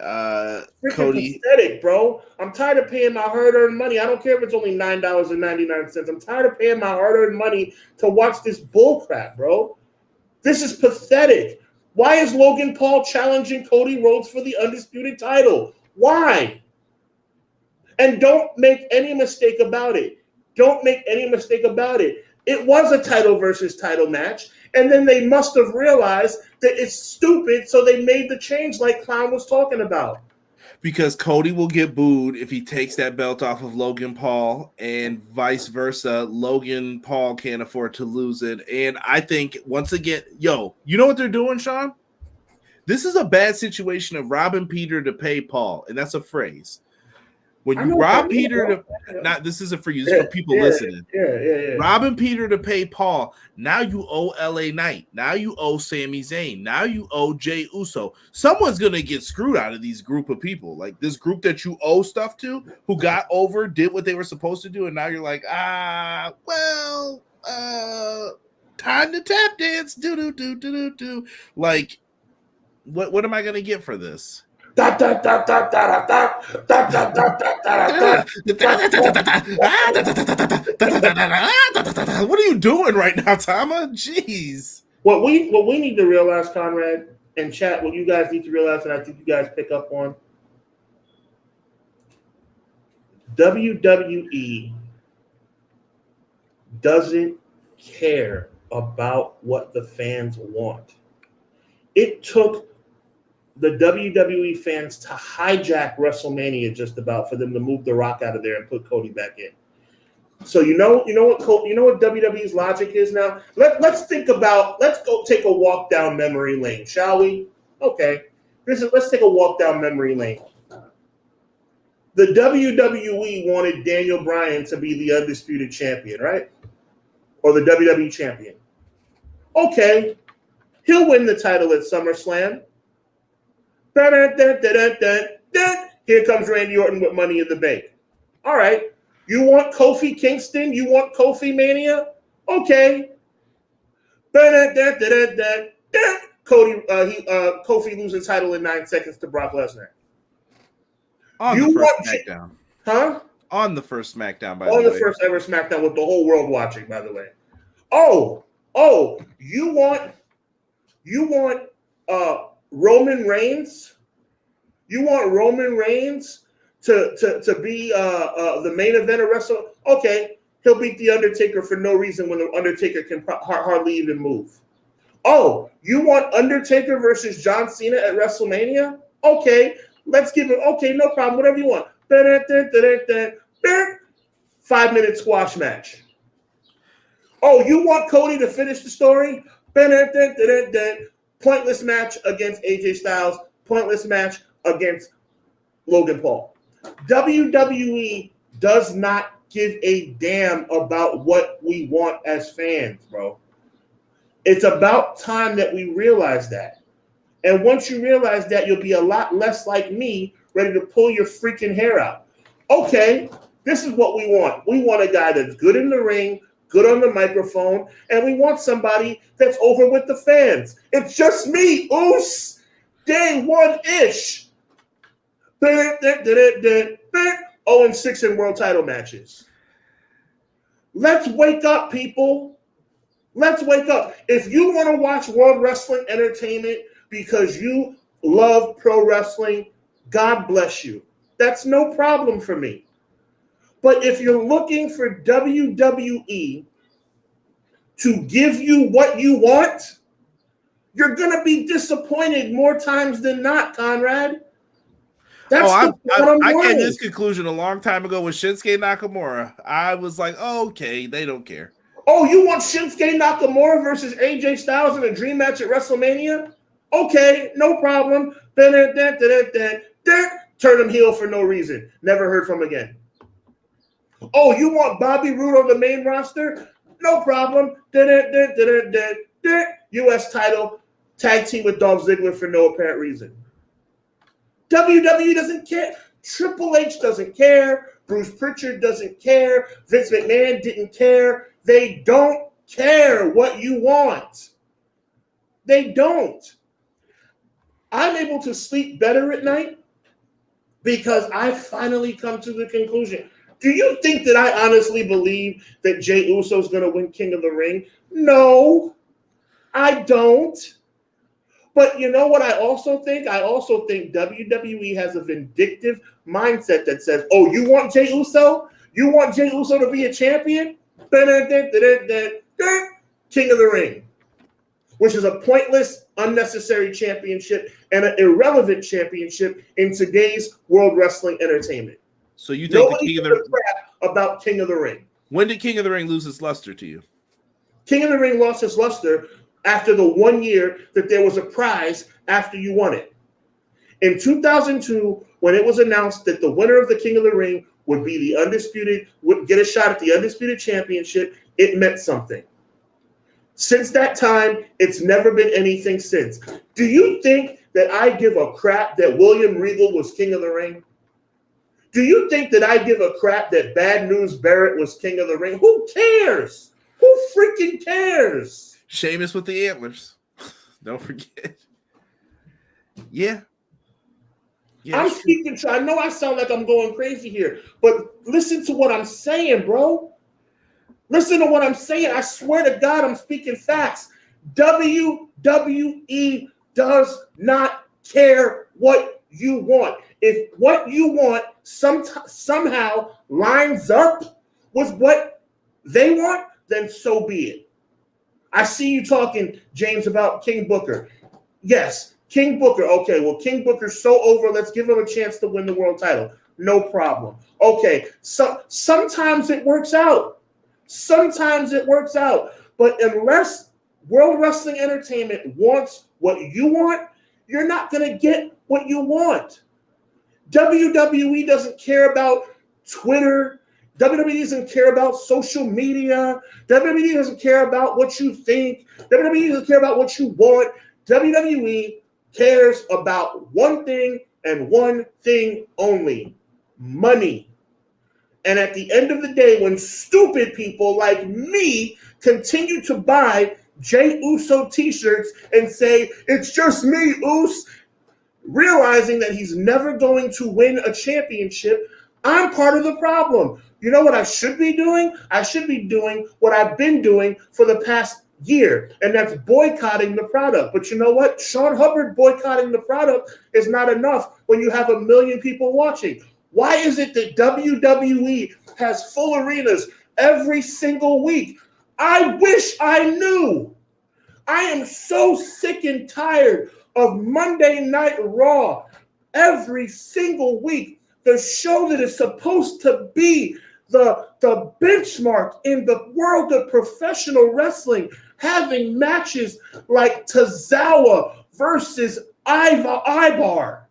[SPEAKER 1] Cody, pathetic, bro. I'm tired of paying my hard-earned money. I don't care if it's only $9.99. I'm tired of paying my hard-earned money to watch this bullcrap, bro. This is pathetic. Why is Logan Paul challenging Cody Rhodes for the undisputed title? Why? And don't make any mistake about it. Don't make any mistake about it. It was a title versus title match, and then they must have realized that it's stupid, so they made the change like Clown was talking about.
[SPEAKER 2] Because Cody will get booed if he takes that belt off of Logan Paul, and vice versa. Logan Paul can't afford to lose it. And I think, once again, you know what they're doing, Sean? This is a bad situation of robbing Peter to pay Paul, and that's a phrase. When you rob Peter this isn't for you, this is for people listening.
[SPEAKER 1] Yeah.
[SPEAKER 2] Robbing Peter to pay Paul, now you owe LA Knight. Now you owe Sami Zayn. Now you owe Jey Uso. Someone's going to get screwed out of these group of people. Like this group that you owe stuff to, who got over, did what they were supposed to do, and now you're like, time to tap dance. Do. Like, what am I going to get for this?
[SPEAKER 1] What are
[SPEAKER 2] you doing right now, Tama? Jeez.
[SPEAKER 1] What we need to realize, Conrad, and chat, what you guys need to realize, and I think you guys pick up on, WWE doesn't care about what the fans want. It took the WWE fans to hijack WrestleMania just about for them to move The Rock out of there and put Cody back in. So you know what WWE's logic is now? Let's go take a walk down memory lane, shall we? Okay. Let's take a walk down memory lane. The WWE wanted Daniel Bryan to be the undisputed champion, right? Or the WWE champion. Okay. He'll win the title at SummerSlam. Here comes Randy Orton with Money in the Bank. All right. You want Kofi Kingston? You want Kofi Mania? Okay. Kofi loses title in 9 seconds to Brock Lesnar.
[SPEAKER 2] On the first SmackDown.
[SPEAKER 1] Huh?
[SPEAKER 2] On the first SmackDown, by the way.
[SPEAKER 1] On the first ever SmackDown with the whole world watching, by the way. You want Roman Reigns? You want Roman Reigns to be the main event of WrestleMania? Okay, he'll beat The Undertaker for no reason when The Undertaker can hardly even move. Oh, you want Undertaker versus John Cena at WrestleMania? Okay, let's give it. Okay, no problem. Whatever you want. 5-minute squash match. Oh, you want Cody to finish the story? Pointless match against AJ Styles. Pointless match against Logan Paul. WWE does not give a damn about what we want as fans, bro. It's about time that we realize that. And once you realize that, you'll be a lot less like me, ready to pull your freaking hair out. Okay, this is what we want. We want a guy that's good in the ring, good on the microphone, and we want somebody that's over with the fans. It's just me, Oos. Day one-ish. 0-6 in world title matches. Let's wake up, people. Let's wake up. If you want to watch World Wrestling Entertainment because you love pro wrestling, God bless you. That's no problem for me. But if you're looking for WWE to give you what you want, you're going to be disappointed more times than not, Conrad.
[SPEAKER 2] I came to this conclusion a long time ago with Shinsuke Nakamura. I was like, okay, they don't care.
[SPEAKER 1] Oh, you want Shinsuke Nakamura versus AJ Styles in a dream match at WrestleMania? Okay, no problem. Turn him heel for no reason. Never heard from again. Oh, you want Bobby Roode on the main roster? No problem. U.S. title, tag team with Dolph Ziggler for no apparent reason. WWE doesn't care. Triple H doesn't care. Bruce Pritchard doesn't care. Vince McMahon didn't care. They don't care what you want. They don't. I'm able to sleep better at night because I finally come to the conclusion. Do you think that I honestly believe that Jey Uso is going to win King of the Ring? No, I don't. But you know what I also think? I also think WWE has a vindictive mindset that says, oh, you want Jey Uso? You want Jey Uso to be a champion? King of the Ring, which is a pointless, unnecessary championship and an irrelevant championship in today's World Wrestling Entertainment.
[SPEAKER 2] So you think
[SPEAKER 1] nobody gives a crap about King of the Ring?
[SPEAKER 2] When did King of the Ring lose its luster to you?
[SPEAKER 1] King of the Ring lost its luster after the 1 year that there was a prize after you won it. In 2002, when it was announced that the winner of the King of the Ring would be the undisputed, would get a shot at the undisputed championship, it meant something. Since that time, it's never been anything since. Do you think that I give a crap that William Regal was King of the Ring? Do you think that I give a crap that Bad News Barrett was King of the Ring? Who cares? Who freaking cares?
[SPEAKER 2] Sheamus with the antlers. Don't forget. Yeah.
[SPEAKER 1] I'm speaking. I know I sound like I'm going crazy here, but listen to what I'm saying, bro. Listen to what I'm saying. I swear to God, I'm speaking facts. WWE does not care what you want. If what you want somehow lines up with what they want, then so be it. I see you talking, James, about King Booker. Yes, King Booker. Okay, well, King Booker's so over. Let's give him a chance to win the world title. No problem. Okay, so sometimes it works out. Sometimes it works out. But unless World Wrestling Entertainment wants what you want, you're not going to get what you want. WWE doesn't care about Twitter. WWE doesn't care about social media. WWE doesn't care about what you think. WWE doesn't care about what you want. WWE cares about one thing and one thing only: money. And at the end of the day, when stupid people like me continue to buy Jey Uso t-shirts and say, it's just me, Us, realizing that he's never going to win a championship, I'm part of the problem. You know what I should be doing? I should be doing what I've been doing for the past year, and that's boycotting the product. But you know what? Sean Hubbard boycotting the product is not enough when you have 1 million people watching. Why is it that WWE has full arenas every single week? I wish I knew. I am so sick and tired of Monday Night Raw every single week. The show that is supposed to be the benchmark in the world of professional wrestling, having matches like Tozawa versus Ivar,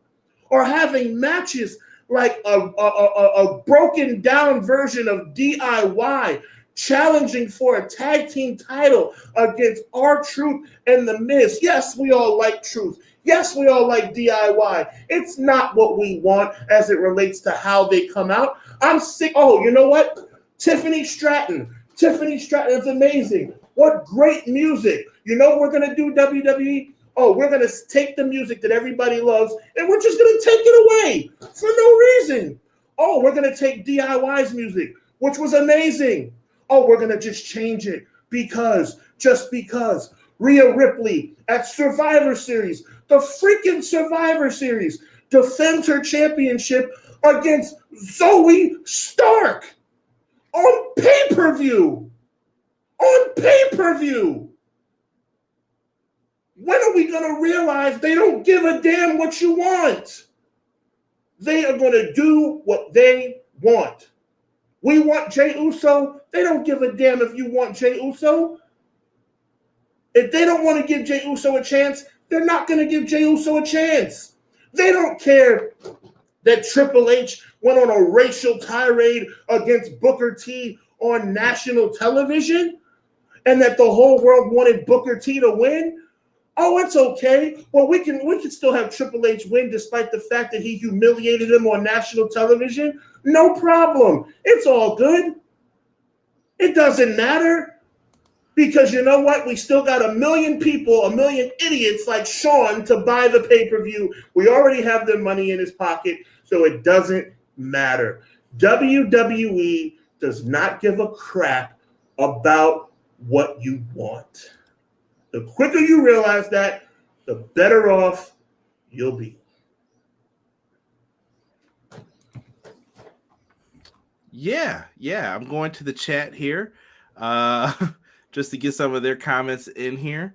[SPEAKER 1] or having matches like a broken down version of DIY challenging for a tag team title against R-Truth and The Miz. Yes, we all like Truth. Yes, we all like DIY. It's not what we want as it relates to how they come out. I'm sick. Oh, you know what? Tiffany Stratton. Tiffany Stratton is amazing. What great music. You know what we're going to do, WWE? Oh, we're going to take the music that everybody loves, and we're just going to take it away for no reason. Oh, we're going to take DIY's music, which was amazing. Oh, we're going to just change it just because. Rhea Ripley at Survivor Series, the freaking Survivor Series, defends her championship against Zoe Stark on pay-per-view. On pay-per-view. When are we going to realize they don't give a damn what you want? They are going to do what they want. We want Jey Uso. They don't give a damn if you want Jey Uso. If they don't want to give Jey Uso a chance, they're not going to give Jey Uso a chance. They don't care that Triple H went on a racial tirade against Booker T on national television and that the whole world wanted Booker T to win. Oh, it's okay. Well, we can still have Triple H win despite the fact that he humiliated him on national television. No problem. It's all good. It doesn't matter. Because you know what? We still got a million people, a million idiots like Sean to buy the pay-per-view. We already have their money in his pocket, so it doesn't matter. WWE does not give a crap about what you want. The quicker you realize that, the better off you'll be.
[SPEAKER 2] Yeah. I'm going to the chat here. Just to get some of their comments in here.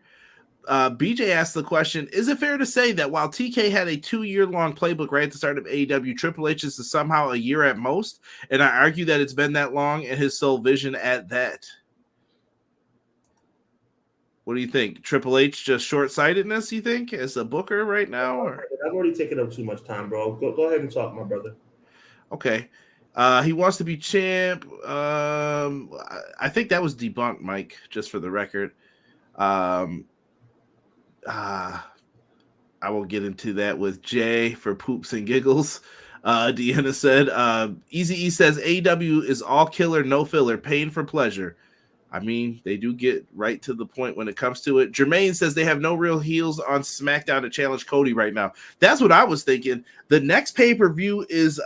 [SPEAKER 2] BJ asked the question, is it fair to say that while TK had a 2-year-long playbook right at the start of AEW, Triple H is somehow a year at most? And I argue that it's been that long and his sole vision at that. What do you think? Triple H just short-sightedness, you think, as a booker right now? Or?
[SPEAKER 1] I've already taken up too much time, bro. Go ahead and talk, my brother.
[SPEAKER 2] Okay. He wants to be champ. I think that was debunked, Mike, just for the record. I will get into that with Jay for poops and giggles. Deanna said, Easy E says, AEW is all killer, no filler, pain for pleasure. I mean, they do get right to the point when it comes to it. Jermaine says they have no real heels on SmackDown to challenge Cody right now. That's what I was thinking. The next pay-per-view is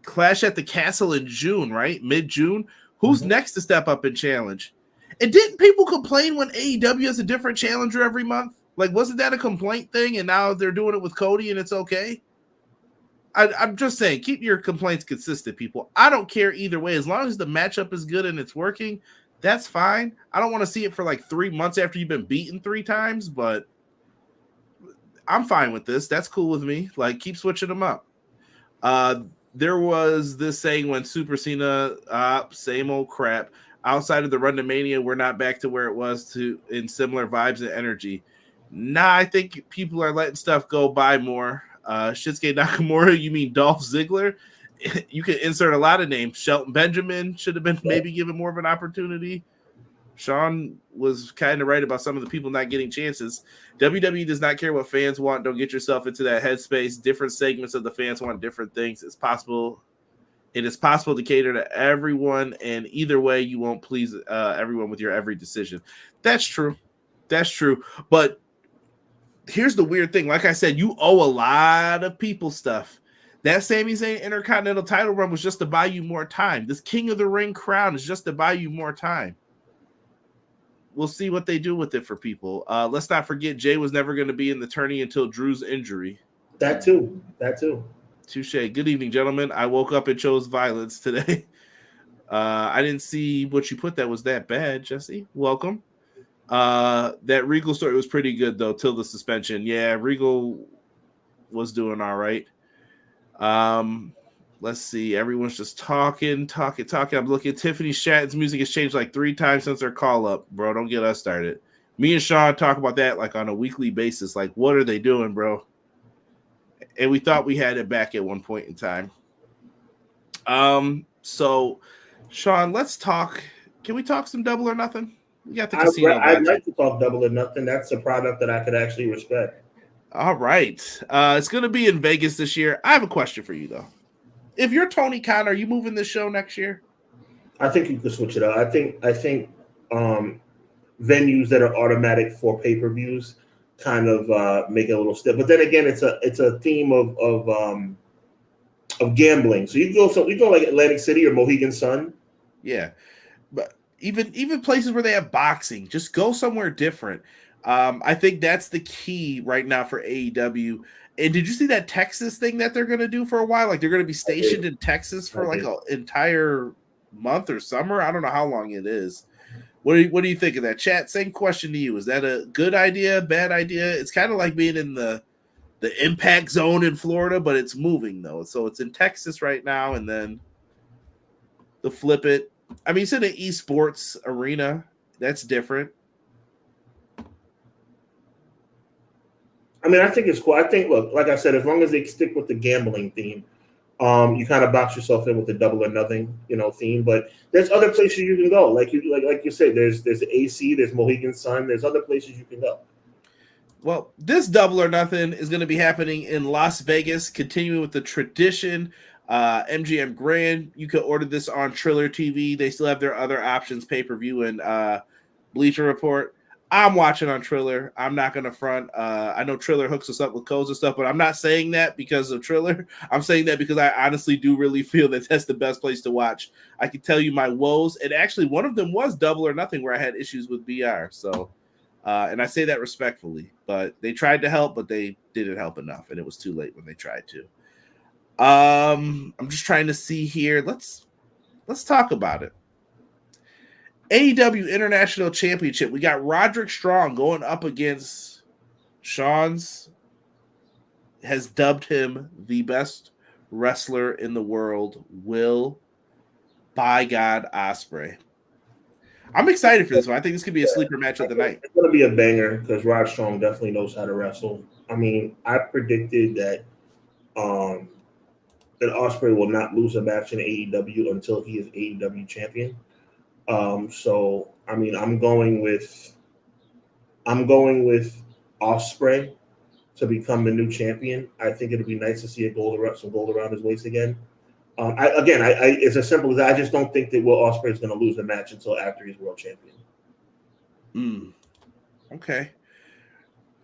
[SPEAKER 2] Clash at the Castle in June, right? Mid-June. Who's next to step up and challenge? And didn't people complain when AEW has a different challenger every month? Like, wasn't that a complaint thing? And now they're doing it with Cody and it's okay? I'm just saying, keep your complaints consistent, people. I don't care either way. As long as the matchup is good and it's working, that's fine. I don't want to see it for like 3 months after you've been beaten 3 times, but I'm fine with this. That's cool with me. Like, keep switching them up. There was this saying when Super Cena, same old crap. Outside of the Run to Mania, we're not back to where it was in similar vibes and energy. Nah, I think people are letting stuff go by more. Shinsuke Nakamura, you mean Dolph Ziggler? You can insert a lot of names. Shelton Benjamin should have been maybe given more of an opportunity. Sean was kind of right about some of the people not getting chances. WWE does not care what fans want. Don't get yourself into that headspace. Different segments of the fans want different things. It's possible. It is possible to cater to everyone, and either way, you won't please everyone with your every decision. That's true. But here's the weird thing. Like I said, you owe a lot of people stuff. That Sami Zayn Intercontinental title run was just to buy you more time. This King of the Ring crown is just to buy you more time. We'll see what they do with it for people. Let's not forget, Jay was never going to be in the tourney until Drew's injury.
[SPEAKER 1] That too.
[SPEAKER 2] Touche. Good evening, gentlemen. I woke up and chose violence today. I didn't see what you put that was that bad, Jesse. Welcome. That Regal story was pretty good, though, till the suspension. Yeah, Regal was doing all right. Let's see. Everyone's just talking. I'm looking. Tiffany Stratton's music has changed like 3 times since her call up. Bro, don't get us started. Me and Sean talk about that like on a weekly basis. Like, what are they doing, bro? And we thought we had it back at one point in time. So, Sean, let's talk. Can we talk some Double or Nothing? We got the casino.
[SPEAKER 1] I'd like to talk Double or Nothing. That's a product that I could actually respect.
[SPEAKER 2] All right. It's going to be in Vegas this year. I have a question for you, though. If you're Tony Khan, are you moving this show next year?
[SPEAKER 1] I think you could switch it up. I think venues that are automatic for pay-per-views kind of make it a little stiff. But then again, it's a theme of gambling. So you go like Atlantic City or Mohegan Sun.
[SPEAKER 2] Yeah, but even places where they have boxing, just go somewhere different. I think that's the key right now for AEW. And did you see that Texas thing that they're going to do for a while? Like they're going to be stationed in Texas for like an entire month or summer. I don't know how long it is. What do you think of that? Chat, same question to you. Is that a good idea, bad idea? It's kind of like being in the impact zone in Florida, but it's moving though. So it's in Texas right now, and then the flip it. I mean, it's in an esports arena. That's different.
[SPEAKER 1] I mean, I think it's cool. I think, look, like I said, as long as they stick with the gambling theme, you kind of box yourself in with the double or nothing, theme. But there's other places you can go. Like you said, there's AC, there's Mohegan Sun, there's other places you can go.
[SPEAKER 2] Well, this double or nothing is going to be happening in Las Vegas, continuing with the tradition. MGM Grand, you could order this on Triller TV. They still have their other options, pay-per-view and Bleacher Report. I'm watching on Triller. I'm not going to front. I know Triller hooks us up with codes and stuff, but I'm not saying that because of Triller. I'm saying that because I honestly do really feel that that's the best place to watch. I can tell you my woes, and actually one of them was double or nothing where I had issues with BR. So, and I say that respectfully, but they tried to help, but they didn't help enough, and it was too late when they tried to. I'm just trying to see here. Let's talk about it. AEW International Championship. We got Roderick Strong going up against Sean's has dubbed him the best wrestler in the world, Will by God Ospreay. I'm excited for this one. I think this could be a sleeper match of the night.
[SPEAKER 1] It's going to be a banger because Rod Strong definitely knows how to wrestle. I mean, I predicted that Ospreay will not lose a match in AEW until he is AEW champion. So I mean, I'm going with Ospreay to become the new champion. I think it'd be nice to see some gold around his waist again. It's as simple as that. I just don't think that Will Ospreay is going to lose the match until after he's world champion.
[SPEAKER 2] Okay.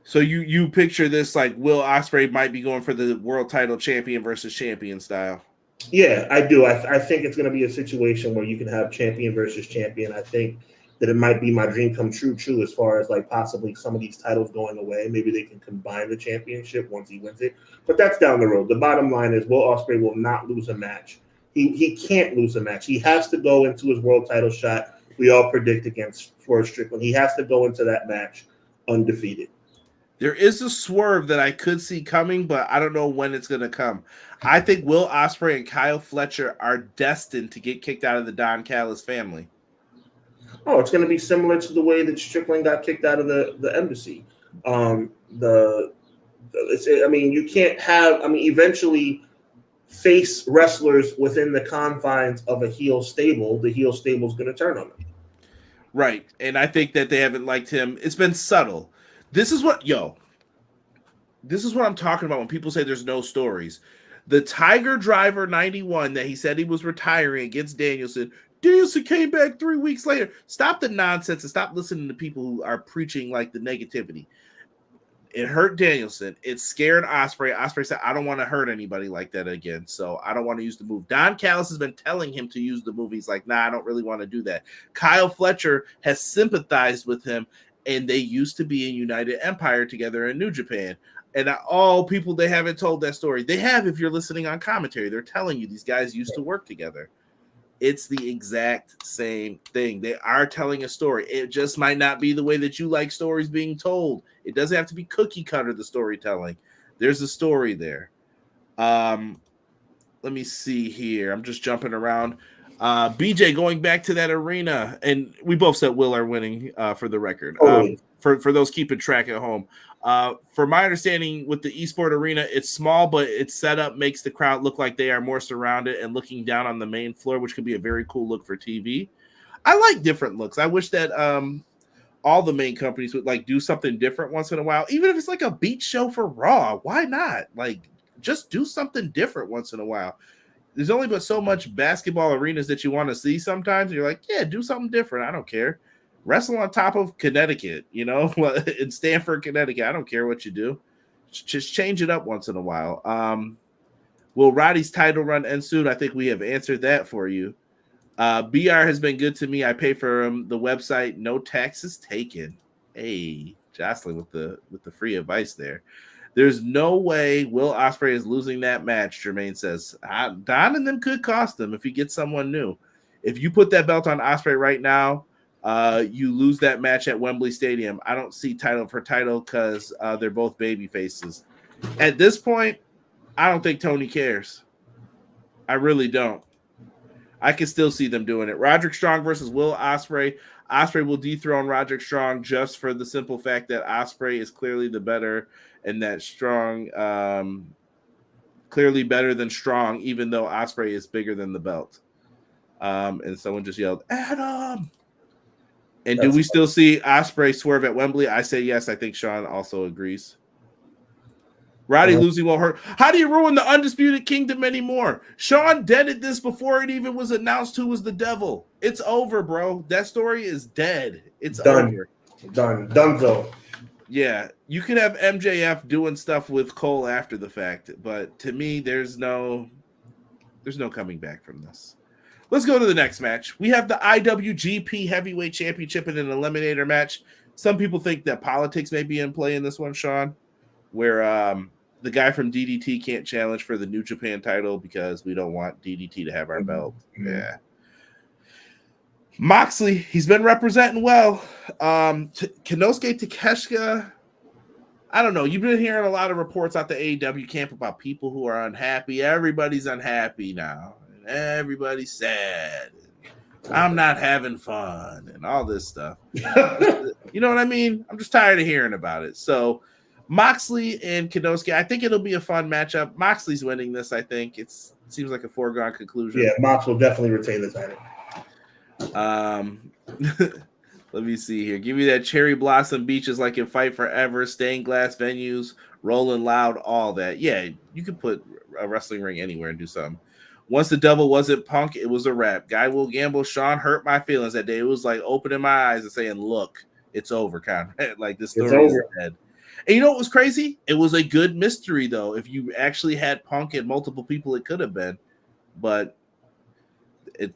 [SPEAKER 2] So you picture this like Will Ospreay might be going for the world title champion versus champion style.
[SPEAKER 1] Yeah, I do. I think it's going to be a situation where you can have champion versus champion. I think that it might be my dream come true as far as like possibly some of these titles going away. Maybe they can combine the championship once he wins it. But that's down the road. The bottom line is Will Ospreay will not lose a match. He can't lose a match. He has to go into his world title shot. We all predict against Forrest Strickland. He has to go into that match undefeated.
[SPEAKER 2] There is a swerve that I could see coming, but I don't know when it's going to come. I think Will Ospreay and Kyle Fletcher are destined to get kicked out of the Don Callis family.
[SPEAKER 1] Oh, it's going to be similar to the way that Strickland got kicked out of the embassy. You can't have. I mean, eventually, face wrestlers within the confines of a heel stable. The heel stable is going to turn on them.
[SPEAKER 2] Right, and I think that they haven't liked him. It's been subtle. This is what I'm talking about when people say there's no stories. The Tiger Driver 91 that he said he was retiring against Danielson. Danielson came back 3 weeks later. Stop the nonsense and stop listening to people who are preaching like the negativity. It hurt Danielson. It scared Ospreay. Ospreay said, I don't want to hurt anybody like that again, so I don't want to use the move. Don Callis has been telling him to use the move. He's like, nah, I don't really want to do that. Kyle Fletcher has sympathized with him, and they used to be in United Empire together in New Japan. And all people, they haven't told that story. They have, if you're listening on commentary. They're telling you these guys used to work together. It's the exact same thing. They are telling a story. It just might not be the way that you like stories being told. It doesn't have to be cookie cutter, the storytelling. There's a story there. Let me see here. I'm just jumping around. BJ, going back to that arena, and we both said Will are winning for the record. For those keeping track at home. For my understanding, with the eSport arena, it's small, but its setup makes the crowd look like they are more surrounded and looking down on the main floor, which could be a very cool look for TV. I like different looks. I wish that all the main companies would like do something different once in a while, even if it's like a beach show for Raw. Why not? Like, just do something different once in a while. There's only but so much basketball arenas that you want to see sometimes. You're like, yeah, do something different. I don't care. Wrestle on top of Connecticut, in Stamford, Connecticut. I don't care what you do. Just change it up once in a while. Will Roddy's title run end soon? I think we have answered that for you. BR has been good to me. I pay for the website. No taxes taken. Hey, Jocelyn with the free advice there. There's no way Will Ospreay is losing that match, Jermaine says. Don and them could cost him if he gets someone new. If you put that belt on Ospreay right now, you lose that match at Wembley Stadium. I don't see title for title because they're both baby faces. At this point, I don't think Tony cares. I really don't. I can still see them doing it. Roderick Strong versus Will Ospreay. Ospreay will dethrone Roderick Strong just for the simple fact that Ospreay is clearly the better, and that Strong clearly better than Strong, even though Ospreay is bigger than the belt. And someone just yelled, Adam. And do we still see Ospreay swerve at Wembley? I say yes. I think Sean also agrees. Roddy losing won't hurt. How do you ruin the Undisputed Kingdom anymore? Sean deaded this before it even was announced who was the devil. It's over, bro. That story is dead. It's over.
[SPEAKER 1] Done. Donezo.
[SPEAKER 2] Yeah, you could have MJF doing stuff with Cole after the fact, but to me, there's no coming back from this. Let's go to the next match. We have the IWGP Heavyweight Championship in an eliminator match. Some people think that politics may be in play in this one, Sean, where the guy from DDT can't challenge for the New Japan title because we don't want DDT to have our belt. Yeah. Moxley, he's been representing well. Konosuke Takeshita, I don't know. You've been hearing a lot of reports out the AEW camp about people who are unhappy. Everybody's unhappy now. Everybody's sad. I'm not having fun and all this stuff. You know what I mean? I'm just tired of hearing about it. So Moxley and Konosuke, I think it'll be a fun matchup. Moxley's winning this, I think. It seems like a foregone conclusion.
[SPEAKER 1] Yeah, Mox will definitely retain the title.
[SPEAKER 2] Let me see here. Give me that cherry blossom beaches like in Fight Forever, stained glass venues, rolling loud, all that. Yeah, you could put a wrestling ring anywhere and do something. Once the devil wasn't Punk, it was a wrap. Guy Will Gamble, Sean hurt my feelings that day. It was like opening my eyes and saying, look, it's over, Conrad. Like this story is dead. And you know what was crazy? It was a good mystery, though. If you actually had Punk and multiple people, it could have been. But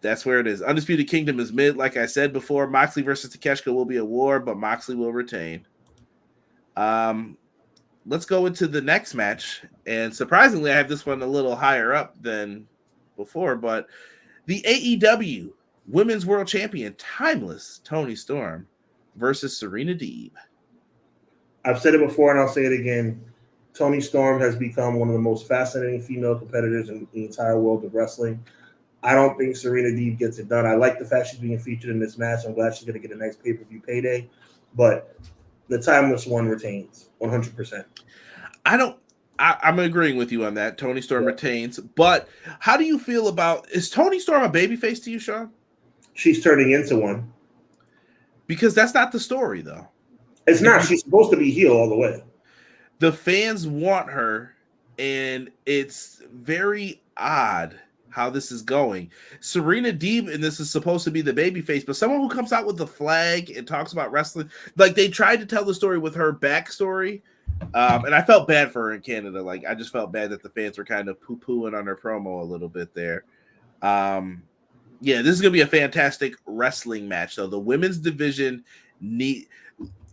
[SPEAKER 2] that's where it is. Undisputed Kingdom is mid. Like I said before, Moxley versus Takeshita will be a war, but Moxley will retain. Let's go into the next match. And surprisingly, I have this one a little higher up than before, but the AEW Women's World Champion, Timeless Toni Storm versus Serena Deeb.
[SPEAKER 1] I've said it before and I'll say it again. Toni Storm has become one of the most fascinating female competitors in the entire world of wrestling. I don't think Serena Deeb gets it done. I like the fact she's being featured in this match. I'm glad she's going to get a nice pay-per-view payday. But the Timeless one retains 100%.
[SPEAKER 2] I'm agreeing with you on that. Toni Storm retains. But how do you feel about, is Toni Storm a babyface to you, Sean?
[SPEAKER 1] She's turning into one.
[SPEAKER 2] Because that's not the story, though.
[SPEAKER 1] It's not. She's supposed to be heel all the way.
[SPEAKER 2] The fans want her, and it's very odd how this is going. Serena Deeb, and this is supposed to be the babyface, but someone who comes out with the flag and talks about wrestling, like they tried to tell the story with her backstory, and I felt bad for her in Canada. Like I just felt bad that the fans were kind of poo-pooing on her promo a little bit there. Yeah, this is gonna be a fantastic wrestling match. So the women's division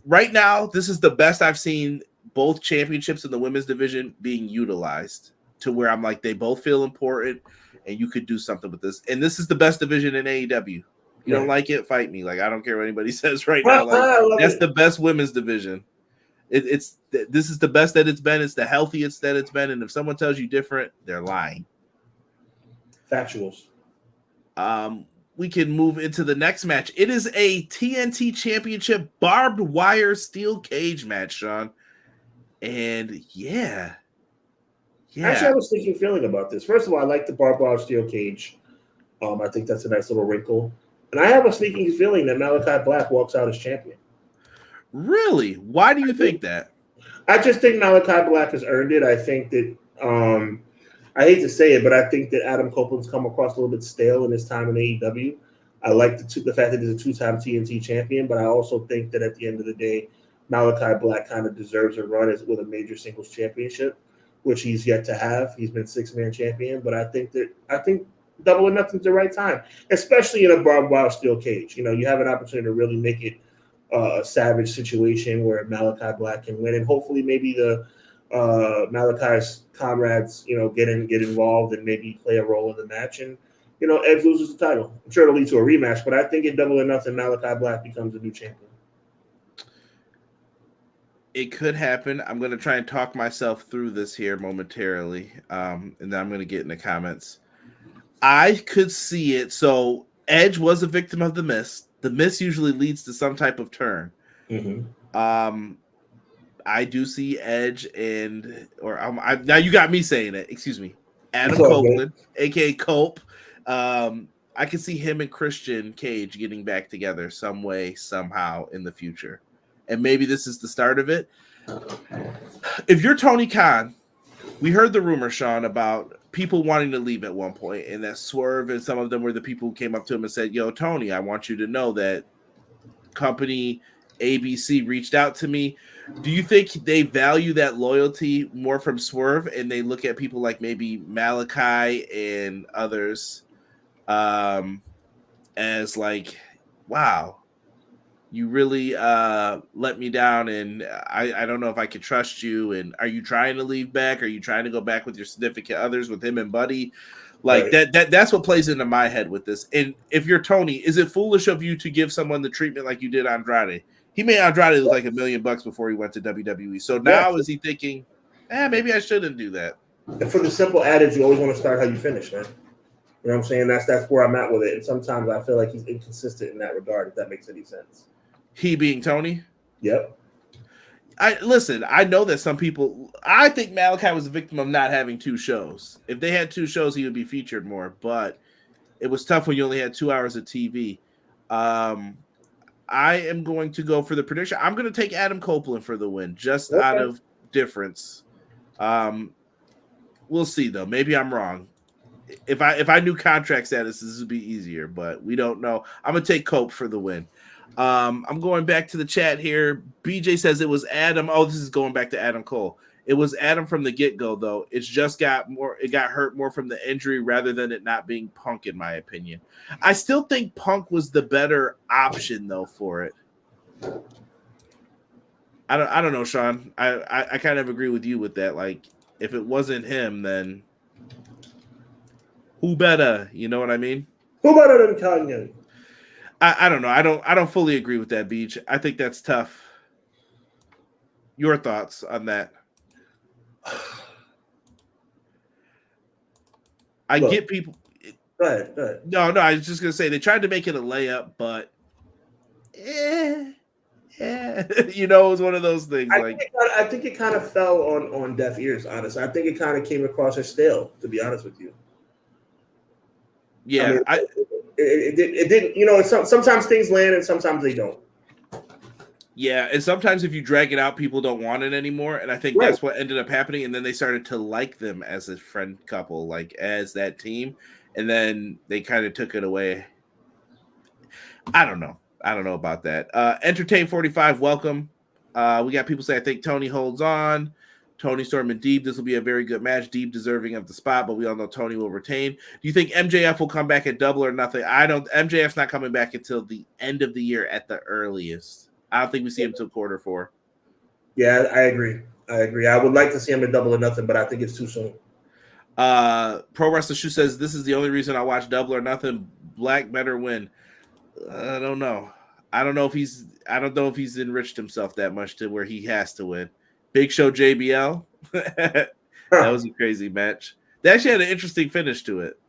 [SPEAKER 2] right now, this is the best I've seen both championships in the women's division being utilized to where I'm like, they both feel important and you could do something with this. And this is the best division in AEW. You don't like it, fight me. Like, I don't care what anybody says right now. Like, that's the best women's division. This is the best that it's been. It's the healthiest that it's been. And if someone tells you different, they're lying.
[SPEAKER 1] Factuals.
[SPEAKER 2] We can move into the next match. It is a TNT Championship barbed wire steel cage match, Sean. And yeah.
[SPEAKER 1] Actually, I have a sneaking feeling about this. First of all, I like the barbed wire steel cage. I think that's a nice little wrinkle. And I have a sneaking feeling that Malachi Black walks out as champion.
[SPEAKER 2] Really? Why do you think that?
[SPEAKER 1] I just think Malachi Black has earned it. I think that I hate to say it, but I think that Adam Copeland's come across a little bit stale in his time in AEW. I like the fact that he's a two-time TNT champion, but I also think that at the end of the day, Malachi Black kind of deserves a run with a major singles championship, which he's yet to have. He's been six-man champion, but I think Double or Nothing's the right time, especially in a barbed wire steel cage. You know, you have an opportunity to really make it a savage situation where Malachi Black can win, and hopefully maybe the Malachi's comrades, get involved and maybe play a role in the match, and Edge loses the title. I'm sure it'll lead to a rematch, but I think in Double or Nothing, Malachi Black becomes a new champion.
[SPEAKER 2] It could happen. I'm going to try and talk myself through this here momentarily, and then I'm going to get in the comments. I could see it. So Edge was a victim of the miss. The miss usually leads to some type of turn. Um, I do see Edge now you got me saying it. Excuse me, Adam Copeland, aka Cope. I can see him and Christian Cage getting back together some way, somehow in the future, and maybe this is the start of it. If you're Tony Khan, we heard the rumor, Sean, about people wanting to leave at one point, and that Swerve and some of them were the people who came up to him and said, "Yo, Tony, I want you to know that company ABC reached out to me." Do you think they value that loyalty more from Swerve, and they look at people like maybe Malachi and others as like, wow, you really let me down, and I don't know if I can trust you, and are you trying to leave back? Are you trying to go back with your significant others, with him and Buddy? Like that's what plays into my head with this. And if you're Tony, is it foolish of you to give someone the treatment like you did Andrade? He made Andrade look like $1 million before he went to WWE. So now is he thinking, maybe I shouldn't do that?
[SPEAKER 1] And for the simple adage, you always want to start how you finish, man. You know what I'm saying? That's where I'm at with it. And sometimes I feel like he's inconsistent in that regard, if that makes any sense.
[SPEAKER 2] He being Tony?
[SPEAKER 1] Yep.
[SPEAKER 2] I know that some people, I think Malachi was a victim of not having 2 shows. If they had 2 shows, he would be featured more, but it was tough when you only had 2 hours of TV. I am going to go for the prediction. I'm going to take Adam Copeland for the win, just out of difference. We'll see though. Maybe I'm wrong. If I knew contract status, this would be easier, but we don't know. I'm going to take Cope for the win. I'm going back to the chat here. BJ says it was Adam. Oh, this is going back to Adam Cole. It was Adam from the get-go, though. It's just got hurt more from the injury rather than it not being Punk, in my opinion. I still think Punk was the better option, though, for it. I don't know, Sean. I kind of agree with you with that. Like, if it wasn't him, then who better? You know what I mean?
[SPEAKER 1] Who better than Kanye?
[SPEAKER 2] I don't know. I don't fully agree with that, Beach. I think that's tough. Your thoughts on that? Get people.
[SPEAKER 1] Go ahead.
[SPEAKER 2] No. I was just gonna say they tried to make it a layup, but it was one of those things.
[SPEAKER 1] I think it kind of fell on deaf ears. Honestly, I think it kind of came across as stale. To be honest with you.
[SPEAKER 2] Yeah,
[SPEAKER 1] it didn't. Sometimes things land and sometimes they don't.
[SPEAKER 2] Yeah, and sometimes if you drag it out, people don't want it anymore, and I think that's what ended up happening. And then they started to like them as a friend couple, like as that team, and then they kind of took it away. I don't know about that. Entertain 45, welcome. We got people say I think Tony holds on. Tony, Storm, and Deeb. This will be a very good match. Deeb deserving of the spot, but we all know Tony will retain. Do you think MJF will come back at Double or Nothing? MJF's not coming back until the end of the year at the earliest. I don't think we see him till Q4.
[SPEAKER 1] Yeah, I agree. I would like to see him at Double or Nothing, but I think it's too soon.
[SPEAKER 2] Pro Wrestler Shoe says this is the only reason I watch Double or Nothing. Black better win. I don't know. I don't know if he's enriched himself that much to where he has to win. Big Show JBL. That was a crazy match. They actually had an interesting finish to it.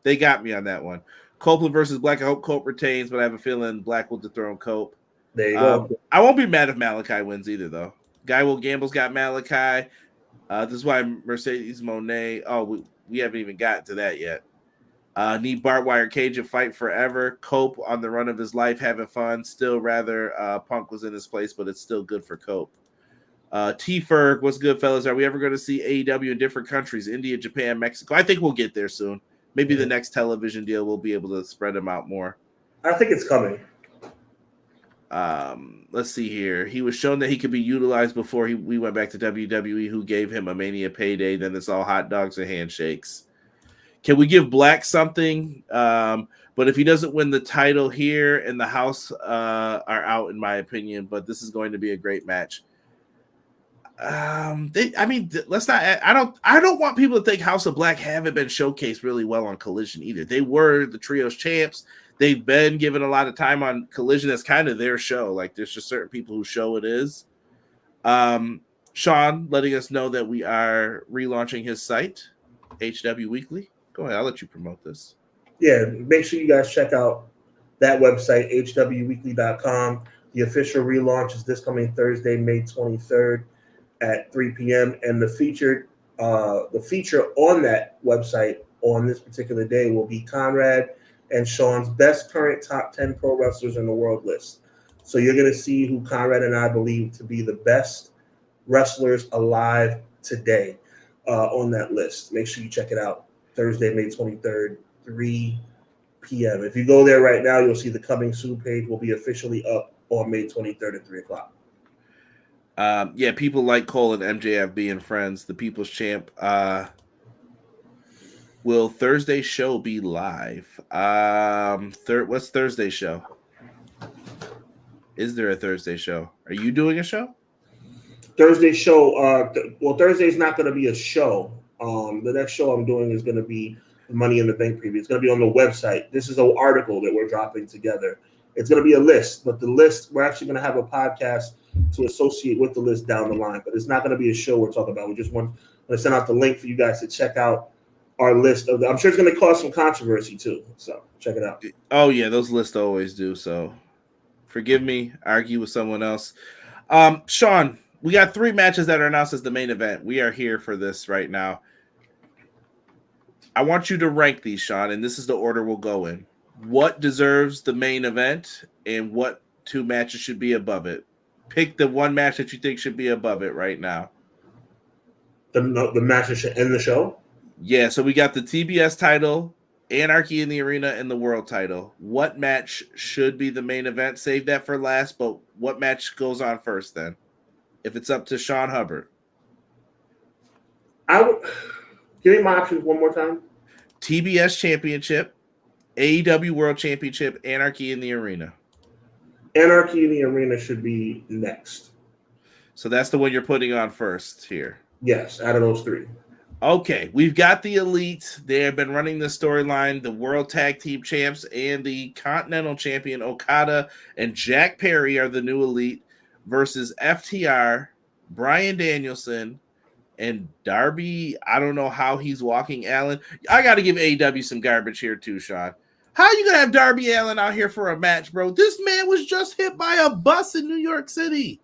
[SPEAKER 2] They got me on that one. Copeland versus Black. I hope Cope retains, but I have a feeling Black will dethrone Cope.
[SPEAKER 1] There you go.
[SPEAKER 2] I won't be mad if Malachi wins either, though. Guy Will Gamble's got Malachi. This is why Mercedes Monet. Oh, we haven't even gotten to that yet. Need barbed wire cage and fight forever. Cope on the run of his life, having fun. Still rather Punk was in his place, but it's still good for Cope. T Ferg, what's good, fellas? Are we ever going to see AEW in different countries? India, Japan, Mexico? I think we'll get there soon. Maybe the next television deal will be able to spread them out more.
[SPEAKER 1] I think it's coming.
[SPEAKER 2] Let's see here. He was shown that he could be utilized before we went back to WWE, who gave him a Mania payday. Then it's all hot dogs and handshakes. Can we give Black something? But if he doesn't win the title here, and the house are out, in my opinion. But this is going to be a great match. Let's not. I don't want people to think House of Black haven't been showcased really well on Collision either. They were the trios champs. They've been given a lot of time on Collision. That's kind of their show. Like, there's just certain people who show it is. Sean letting us know that we are relaunching his site, HW Weekly. Go ahead. I'll let you promote this.
[SPEAKER 1] Yeah, make sure you guys check out that website, hwweekly.com. The official relaunch is this coming Thursday, May 23rd at 3 p.m. And the feature on that website on this particular day will be Conrad and Sean's best current top 10 pro wrestlers in the world list. So you're going to see who Conrad and I believe to be the best wrestlers alive today on that list. Make sure you check it out. Thursday, May 23rd, 3 p.m. If you go there right now, you'll see the coming soon page will be officially up on May 23rd at 3 o'clock.
[SPEAKER 2] Yeah, people like Cole and MJF being friends. The People's Champ. Will Thursday's show be live? What's Thursday's show? Is there a Thursday show? Are you doing a show?
[SPEAKER 1] Thursday's show. Thursday's not going to be a show. The next show I'm doing is going to be the Money in the Bank preview. It's going to be on the website. This is an article that we're dropping together. It's going to be a list, but the list, we're actually going to have a podcast to associate with the list down the line, but it's not going to be a show we're talking about. We just want to send out the link for you guys to check out our list of I'm sure it's going to cause some controversy too. So check it out.
[SPEAKER 2] Oh yeah, those lists always do. So forgive me, argue with someone else. Sean, we got 3 matches that are announced as the main event. We are here for this right now. I want you to rank these, Sean, and this is the order we'll go in. What deserves the main event and what 2 matches should be above it? Pick the one match that you think should be above it right now.
[SPEAKER 1] The match that should end the show?
[SPEAKER 2] Yeah, so we got the TBS title, Anarchy in the Arena, and the World title. What match should be the main event? Save that for last, but what match goes on first then? If it's up to Sean Hubbard.
[SPEAKER 1] Give me my options one more time.
[SPEAKER 2] TBS Championship, AEW World Championship, Anarchy in the Arena.
[SPEAKER 1] Anarchy in the Arena should be next.
[SPEAKER 2] So that's the one you're putting on first here.
[SPEAKER 1] Yes, out of those 3.
[SPEAKER 2] Okay, we've got the Elite. They have been running the storyline. The World Tag Team Champs and the Continental Champion Okada and Jack Perry are the new Elite versus FTR, Bryan Danielson, and Darby. I don't know how he's walking Allen. I got to give AEW some garbage here too, Sean. How are you going to have Darby Allin out here for a match, bro? This man was just hit by a bus in New York City.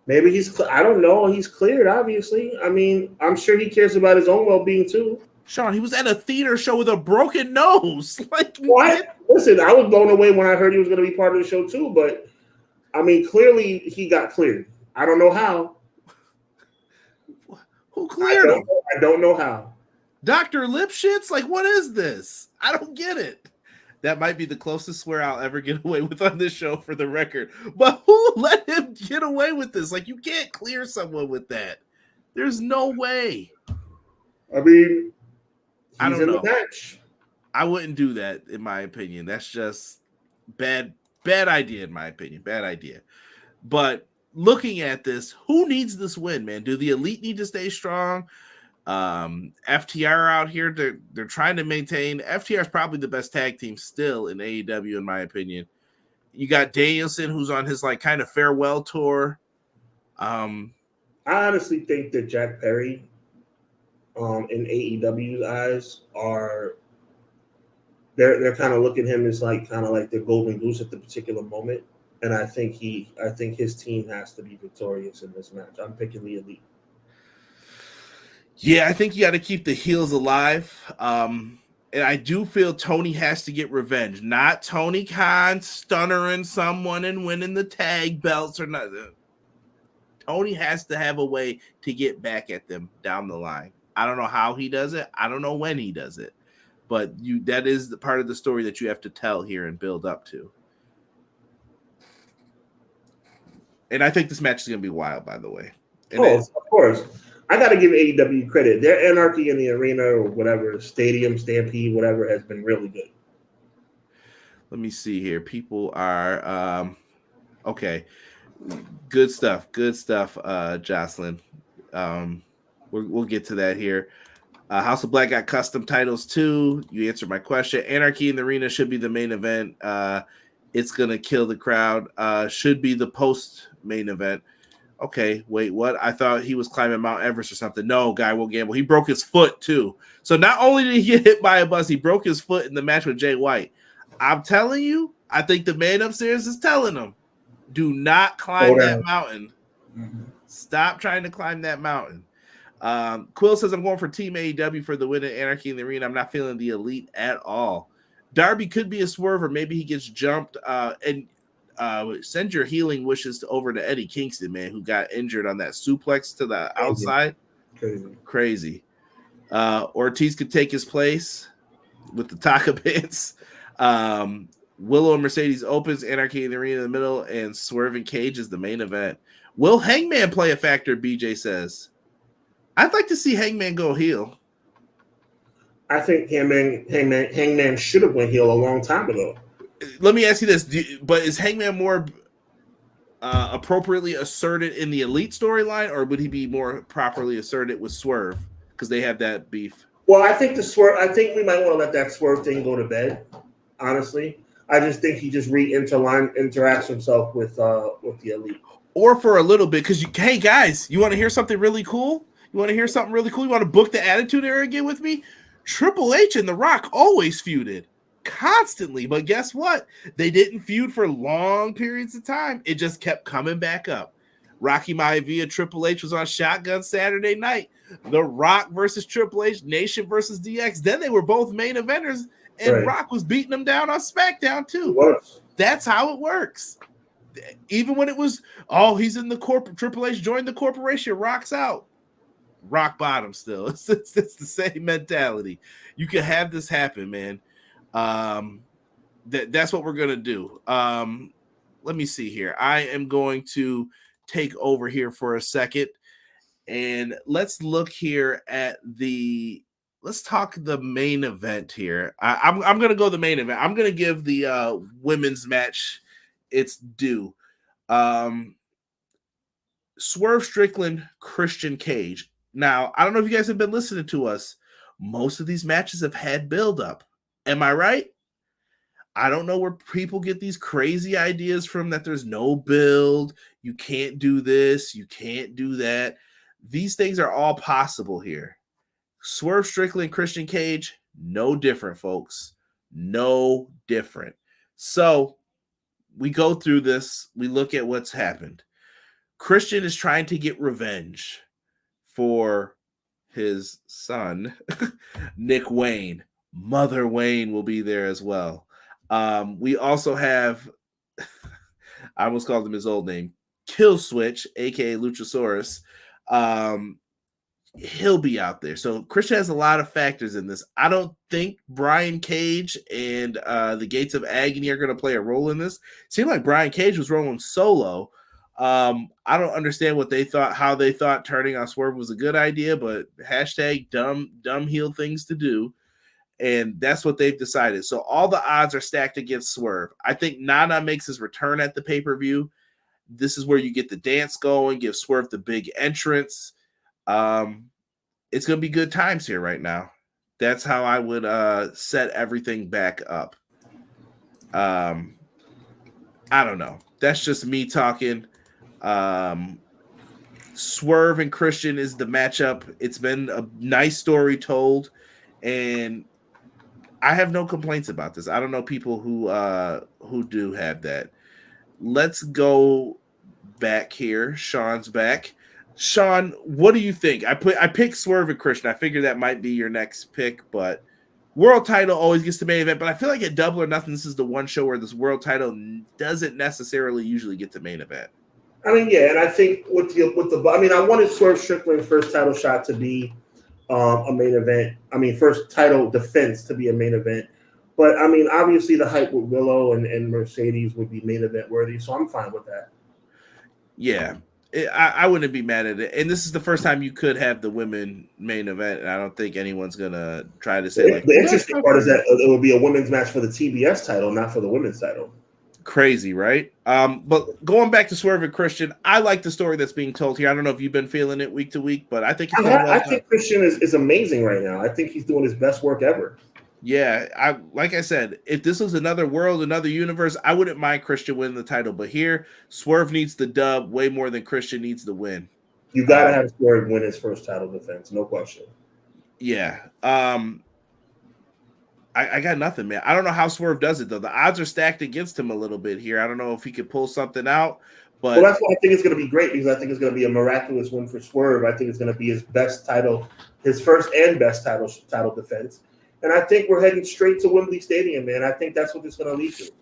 [SPEAKER 1] Maybe I don't know. He's cleared, obviously. I mean, I'm sure he cares about his own well-being too.
[SPEAKER 2] Sean, he was at a theater show with a broken nose.
[SPEAKER 1] Listen, I was blown away when I heard he was going to be part of the show too, but I mean, clearly he got cleared. I don't know how.
[SPEAKER 2] Who cleared him?
[SPEAKER 1] I don't know how.
[SPEAKER 2] Dr. Lipschitz? Like, what is this? I don't get it. That might be the closest swear I'll ever get away with on this show for the record. But who let him get away with this? Like, you can't clear someone with that. There's no way.
[SPEAKER 1] I mean,
[SPEAKER 2] I don't know.
[SPEAKER 1] The match.
[SPEAKER 2] I wouldn't do that, in my opinion. That's just bad idea, in my opinion. Bad idea. But looking at this, who needs this win, man? Do the Elite need to stay strong? FTR out here, they're trying to maintain. FTR is probably the best tag team still in AEW, in my opinion. You got Danielson, who's on his like kind of farewell tour.
[SPEAKER 1] I honestly think that Jack Perry, in AEW's eyes, they're kind of looking at him as like kind of like their golden goose at the particular moment. And I think his team has to be victorious in this match. I'm picking the Elite.
[SPEAKER 2] Yeah, I think you got to keep the heels alive. And I do feel Tony has to get revenge. Not Tony Khan stunnering someone and winning the tag belts or nothing. Tony has to have a way to get back at them down the line. I don't know how he does it. I don't know when he does it. But that is the part of the story that you have to tell here and build up to. And I think this match is going to be wild, by the way.
[SPEAKER 1] Of course. I got to give AEW credit. Their Anarchy in the Arena or whatever, Stadium, Stampede, whatever, has been really good.
[SPEAKER 2] Let me see here. People are okay. Good stuff. Jocelyn. We'll get to that here. House of Black got custom titles too. You answered my question. Anarchy in the Arena should be the main event. It's gonna kill the crowd. Should be the post main event. Okay, wait, what? I thought he was climbing Mount Everest or something. No, guy will gamble. He broke his foot too. So not only did he get hit by a bus, he broke his foot in the match with Jay White. I'm telling you, I think the man upstairs is telling him, do not climb that mountain. Mm-hmm. Stop trying to climb that mountain. Quill says, I'm going for Team AEW for the win at Anarchy in the Arena. I'm not feeling the Elite at all. Darby could be a swerve, or maybe he gets jumped. And send your healing wishes over to Eddie Kingston, man, who got injured on that suplex to the outside. Crazy. Ortiz could take his place with the Taka Pits. Willow and Mercedes opens, Anarchy in the Arena in the middle, and Swerve and Cage is the main event. Will Hangman play a factor? BJ says. I'd like to see Hangman go heel.
[SPEAKER 1] I think Hangman should have went heel a long time ago.
[SPEAKER 2] Let me ask you this, but is Hangman more appropriately asserted in the Elite storyline, or would he be more properly asserted with Swerve because they have that beef?
[SPEAKER 1] Well, I think we might want to let that Swerve thing go to bed, honestly. I just think he just interacts himself with the Elite.
[SPEAKER 2] Or for a little bit, because hey guys, you want to hear something really cool? You want to book the Attitude Era again with me? Triple H and The Rock always feuded. Constantly, but guess what? They didn't feud for long periods of time. It just kept coming back up. Rocky Maivia, Triple H was on Shotgun Saturday night. The Rock versus Triple H, Nation versus DX. Then they were both main eventers, and right. Rock was beating them down on SmackDown too. That's how it works. Even when it was, he's in the corporate. Triple H joined the corporation. Rock's out. Rock bottom still. It's the same mentality. You can have this happen, man. That's what we're gonna do. Let me see here. I am going to take over here for a second, and let's look here at let's talk the main event here. I'm gonna go the main event. I'm gonna give the women's match its due. Swerve Strickland, Christian Cage. Now, I don't know if you guys have been listening to us. Most of these matches have had build up. Am I right? I don't know where people get these crazy ideas from that there's no build. You can't do this. You can't do that. These things are all possible here. Swerve Strickland, Christian Cage, no different, folks. No different. So we go through this. We look at what's happened. Christian is trying to get revenge for his son, Nick Wayne. Mother Wayne will be there as well. We also have, I almost called him his old name, Kill Switch, aka Luchasaurus. He'll be out there. So Christian has a lot of factors in this. I don't think Brian Cage and the Gates of Agony are going to play a role in this. It seemed like Brian Cage was rolling solo. I don't understand how they thought turning on Swerve was a good idea, but hashtag dumb heel things to do. And that's what they've decided. So all the odds are stacked against Swerve. I think Nana makes his return at the pay-per-view. This is where you get the dance going, give Swerve the big entrance. It's going to be good times here right now. That's how I would set everything back up. I don't know. That's just me talking. Swerve and Christian is the matchup. It's been a nice story told, and I have no complaints about this. I don't know people who do have that. Let's go back here. Sean's back. Sean, what do you think? I picked Swerve and Christian. I figured that might be your next pick, but world title always gets the main event. But I feel like at Double or Nothing, this is the one show where this world title doesn't necessarily usually get the main event.
[SPEAKER 1] I mean, yeah, and I think I wanted Swerve Strickland's first title shot to be a main event. I mean, first title defense to be a main event. But I mean, obviously the hype with Willow and Mercedes would be main event worthy, so I'm fine with that.
[SPEAKER 2] Yeah, I wouldn't be mad at it. And this is the first time you could have the women main event, and I don't think anyone's gonna try to say
[SPEAKER 1] the interesting part is that it would be a women's match for the TBS title, not for the women's title.
[SPEAKER 2] Crazy, right? But going back to Swerve and Christian, I like the story that's being told here. I don't know if you've been feeling it week to week, but I think
[SPEAKER 1] I think Christian is amazing right now. I think he's doing his best work ever.
[SPEAKER 2] Yeah, like I said, if this was another world, another universe, I wouldn't mind Christian winning the title. But here, Swerve needs the dub way more than Christian needs the win.
[SPEAKER 1] You gotta have Swerve win his first title defense, no question.
[SPEAKER 2] Yeah. I got nothing, man. I don't know how Swerve does it though. The odds are stacked against him a little bit here. I don't know if he could pull something out. But
[SPEAKER 1] well, that's why I think it's going to be great, because I think it's going to be a miraculous win for Swerve. I think it's going to be his best title, his first and best title defense. And I think we're heading straight to Wembley Stadium, man. I think that's what it's going to lead to.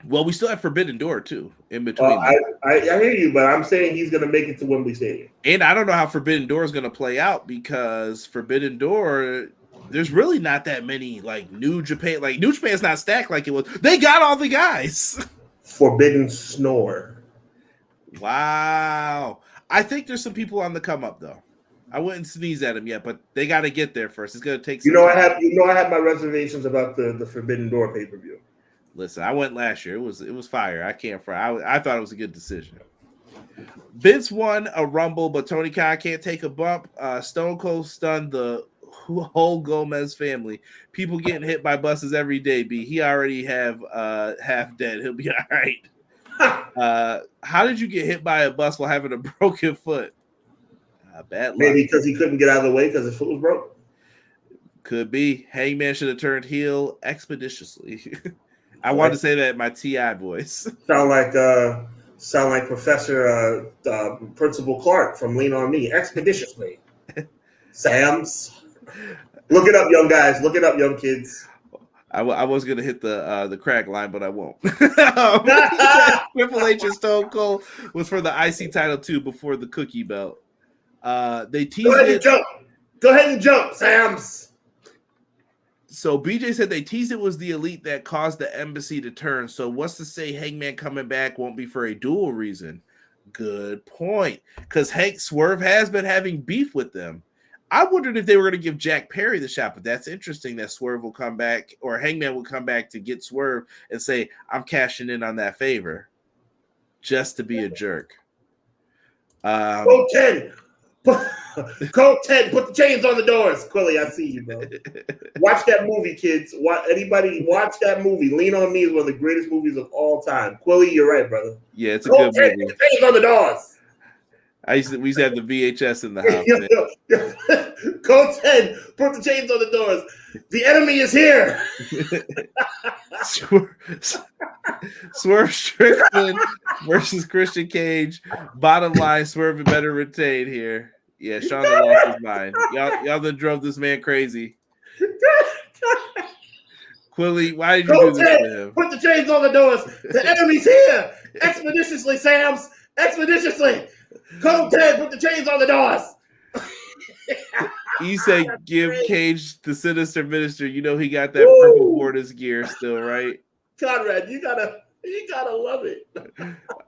[SPEAKER 2] Well, we still have Forbidden Door too in between.
[SPEAKER 1] I hear you, but I'm saying he's going to make it to Wembley Stadium.
[SPEAKER 2] And I don't know how Forbidden Door is going to play out, because Forbidden Door, there's really not that many like New Japan. Like New Japan's not stacked like it was. They got all the guys.
[SPEAKER 1] Forbidden Snore.
[SPEAKER 2] Wow. I think there's some people on the come up though. I wouldn't sneeze at them yet, but they got to get there first. It's going to take some time.
[SPEAKER 1] I have my reservations about the Forbidden Door pay-per-view.
[SPEAKER 2] Listen, I went last year. It was fire. I can't front. I thought it was a good decision. Vince won a Rumble, but Tony Khan can't take a bump. Stone Cold stunned the whole Gomez family. People getting hit by buses every day. He already have half dead. He'll be all right. How did you get hit by a bus while having a broken foot? Bad luck.
[SPEAKER 1] Maybe because he couldn't get out of the way because his foot was broke.
[SPEAKER 2] Could be. Hangman should have turned heel expeditiously. I wanted to say that in my T.I. voice. Sound
[SPEAKER 1] like Professor Principal Clark from Lean On Me. Expeditiously. Sam's. Look it up, young guys. Look it up, young kids.
[SPEAKER 2] I was gonna hit the crack line, but I won't. Triple H and Stone Cold was for the IC title too before the cookie belt. They teased
[SPEAKER 1] Go ahead and jump. Go ahead and jump, Sam's.
[SPEAKER 2] So BJ said they teased it was the Elite that caused the embassy to turn. So what's to say Hangman coming back won't be for a dual reason? Good point. Because Swerve has been having beef with them. I wondered if they were going to give Jack Perry the shot, but that's interesting that Swerve will come back, or Hangman will come back to get Swerve and say, I'm cashing in on that favor just to be a jerk.
[SPEAKER 1] Code 10. Code 10. Put the chains on the doors. Quilly, I see you, bro. Watch that movie, kids. Anybody watch that movie. Lean On Me is one of the greatest movies of all time. Quilly, you're right, brother.
[SPEAKER 2] Yeah, it's a good movie.
[SPEAKER 1] Put the chains on the doors.
[SPEAKER 2] We used to have the VHS in the house.
[SPEAKER 1] Code 10, put the chains on the doors. The enemy is here. Swerve
[SPEAKER 2] Strickland versus Christian Cage. Bottom line, Swerve better retain here. Yeah, Sean lost his mind. Y'all done drove this man crazy. Quilly, why did you do this to him?
[SPEAKER 1] Put the chains on the doors. The enemy's here. Expeditiously, Sam's. Expeditiously. Code 10, put the chains on the doors.
[SPEAKER 2] You say give Cage the Sinister Minister. You know he got that purple Mortis gear still, right?
[SPEAKER 1] Conrad, you gotta love it.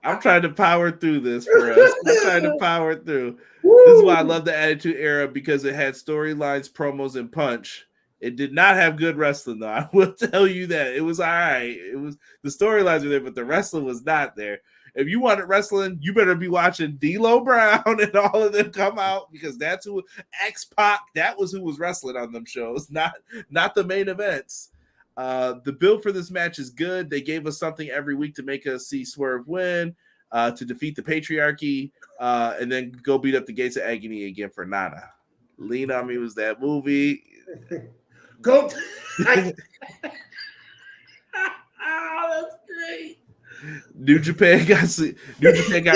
[SPEAKER 2] I'm trying to power through this for us. I'm trying to power through. Woo! This is why I love the Attitude Era, because it had storylines, promos, and punch. It did not have good wrestling, though. I will tell you that. It was all right. It was the storylines were there, but the wrestling was not there. If you wanted wrestling, you better be watching D'Lo Brown and all of them come out, because that's who X-Pac, that was who was wrestling on them shows, not the main events. The build for this match is good. They gave us something every week to make us see Swerve win, to defeat the patriarchy, and then go beat up the Gates of Agony again for Nana. Lean On Me was that movie.
[SPEAKER 1] Go. Oh, that's great.
[SPEAKER 2] New Japan got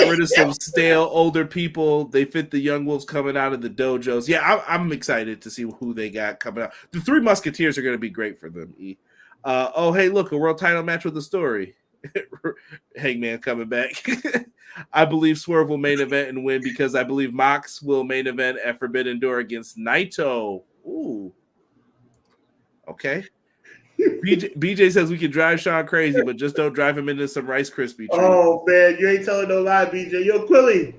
[SPEAKER 2] rid of some stale older people. They fit the young wolves coming out of the dojos. Yeah, I'm excited to see who they got coming out. The Three Musketeers are going to be great for them. Oh, hey, look, a world title match with a story. Hangman coming back. I believe Swerve will main event and win, because I believe Mox will main event at Forbidden Door against Naito. Ooh. Okay. BJ says we can drive Sean crazy, but just don't drive him into some Rice Krispie treat.
[SPEAKER 1] Oh, man, you ain't telling no lie, BJ. Yo, Quilly,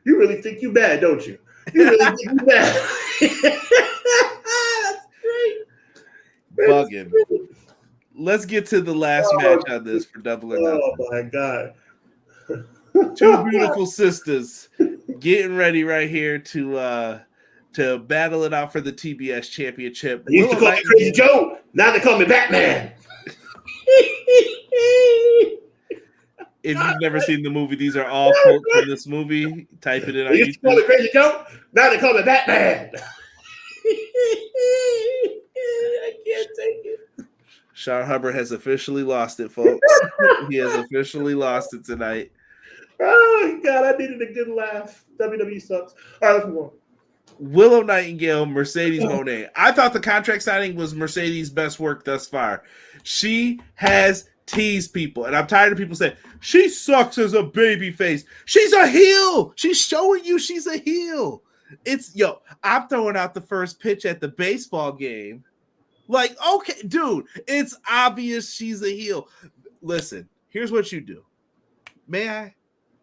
[SPEAKER 1] you really think you bad, don't you? You really think you bad. That's great.
[SPEAKER 2] Bugging. Let's get to the last match on this for Double or Nothing.
[SPEAKER 1] Oh, my God.
[SPEAKER 2] Two beautiful sisters getting ready right here to to battle it out for the TBS championship.
[SPEAKER 1] They used to call me Crazy Joe. Now they call me Batman.
[SPEAKER 2] If you've never seen the movie, these are all quotes from this movie. Type it in on
[SPEAKER 1] YouTube. They used to call me Crazy Joe. Now they call me Batman. I can't take it.
[SPEAKER 2] Sean Hubbard has officially lost it, folks. He has officially lost it tonight.
[SPEAKER 1] Oh, God, I needed a good laugh. WWE sucks. All right, let's move on.
[SPEAKER 2] Willow Nightingale, Mercedes Moné. I thought the contract signing was Mercedes' best work thus far. She has teased people, and I'm tired of people saying, she sucks as a baby face. She's a heel. She's showing you she's a heel. I'm throwing out the first pitch at the baseball game. Like, okay, dude, it's obvious she's a heel. Listen, here's what you do. May I?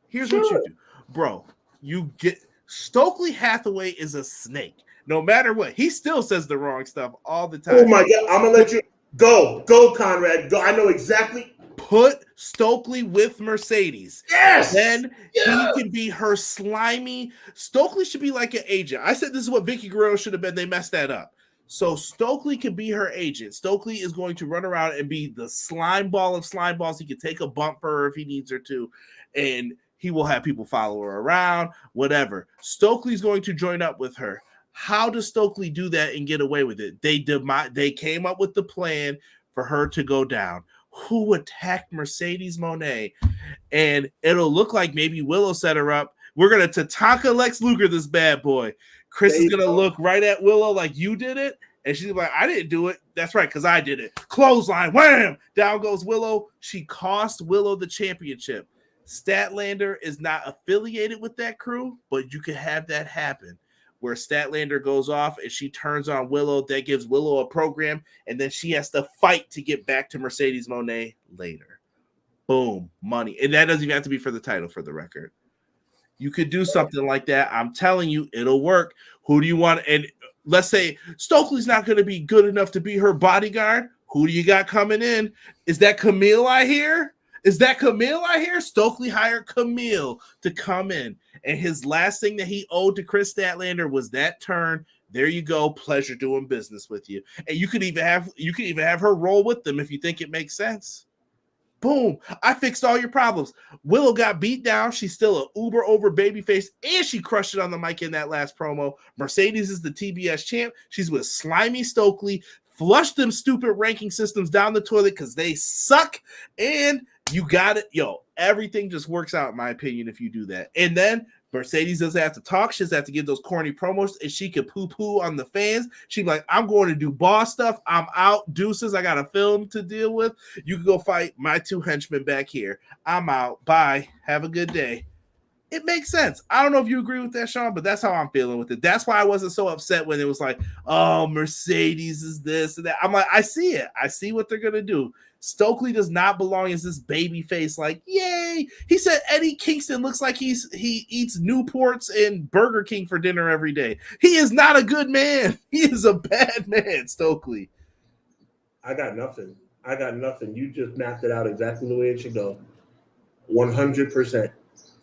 [SPEAKER 2] Here's what you do. Bro, you get Stokely Hathaway is a snake. No matter what, he still says the wrong stuff all the time.
[SPEAKER 1] Oh my God, I'm gonna let you go, Conrad. Go. I know exactly.
[SPEAKER 2] Put Stokely with Mercedes.
[SPEAKER 1] Yes.
[SPEAKER 2] Then he can be her slimy. Stokely should be like an agent. I said this is what Vicky Guerrero should have been. They messed that up. So Stokely can be her agent. Stokely is going to run around and be the slime ball of slime balls. He can take a bump for her if he needs her to, and he will have people follow her around, whatever. Stokely's going to join up with her. How does Stokely do that and get away with it? They came up with the plan for her to go down. Who attacked Mercedes Moné? And it'll look like maybe Willow set her up. We're going to Tatanka Lex Luger this bad boy. Chris is going to look right at Willow like, you did it? And she's like, I didn't do it. That's right, because I did it. Clothesline, wham! Down goes Willow. She cost Willow the championship. Statlander is not affiliated with that crew, but you can have that happen where Statlander goes off and she turns on Willow. That gives Willow a program, and then she has to fight to get back to Mercedes Moné later. Boom, money. And that doesn't even have to be for the title, for the record. You could do something like that. I'm telling you, it'll work. Who do you want? And let's say Stokely's not going to be good enough to be her bodyguard. Who do you got coming in? Is that Camille I hear? Stokely hired Camille to come in. And his last thing that he owed to Chris Statlander was that turn. There you go. Pleasure doing business with you. And you could even have her roll with them if you think it makes sense. Boom. I fixed all your problems. Willow got beat down. She's still an uber over babyface, and she crushed it on the mic in that last promo. Mercedes is the TBS champ. She's with slimy Stokely. Flush them stupid ranking systems down the toilet because they suck. And you got it. Yo, everything just works out, in my opinion, if you do that. And then Mercedes doesn't have to talk. She doesn't have to give those corny promos, and she can poo-poo on the fans. She's like, I'm going to do boss stuff. I'm out. Deuces. I got a film to deal with. You can go fight my two henchmen back here. I'm out. Bye. Have a good day. It makes sense. I don't know if you agree with that, Sean, but that's how I'm feeling with it. That's why I wasn't so upset when it was like, oh, Mercedes is this and that. I'm like, I see it. I see what they're going to do. Stokely does not belong as this baby face, like, yay. He said Eddie Kingston looks like he eats Newports and Burger King for dinner every day. He is not a good man. He is a bad man, Stokely.
[SPEAKER 1] I got nothing. You just mapped it out exactly the way it should go. 100%.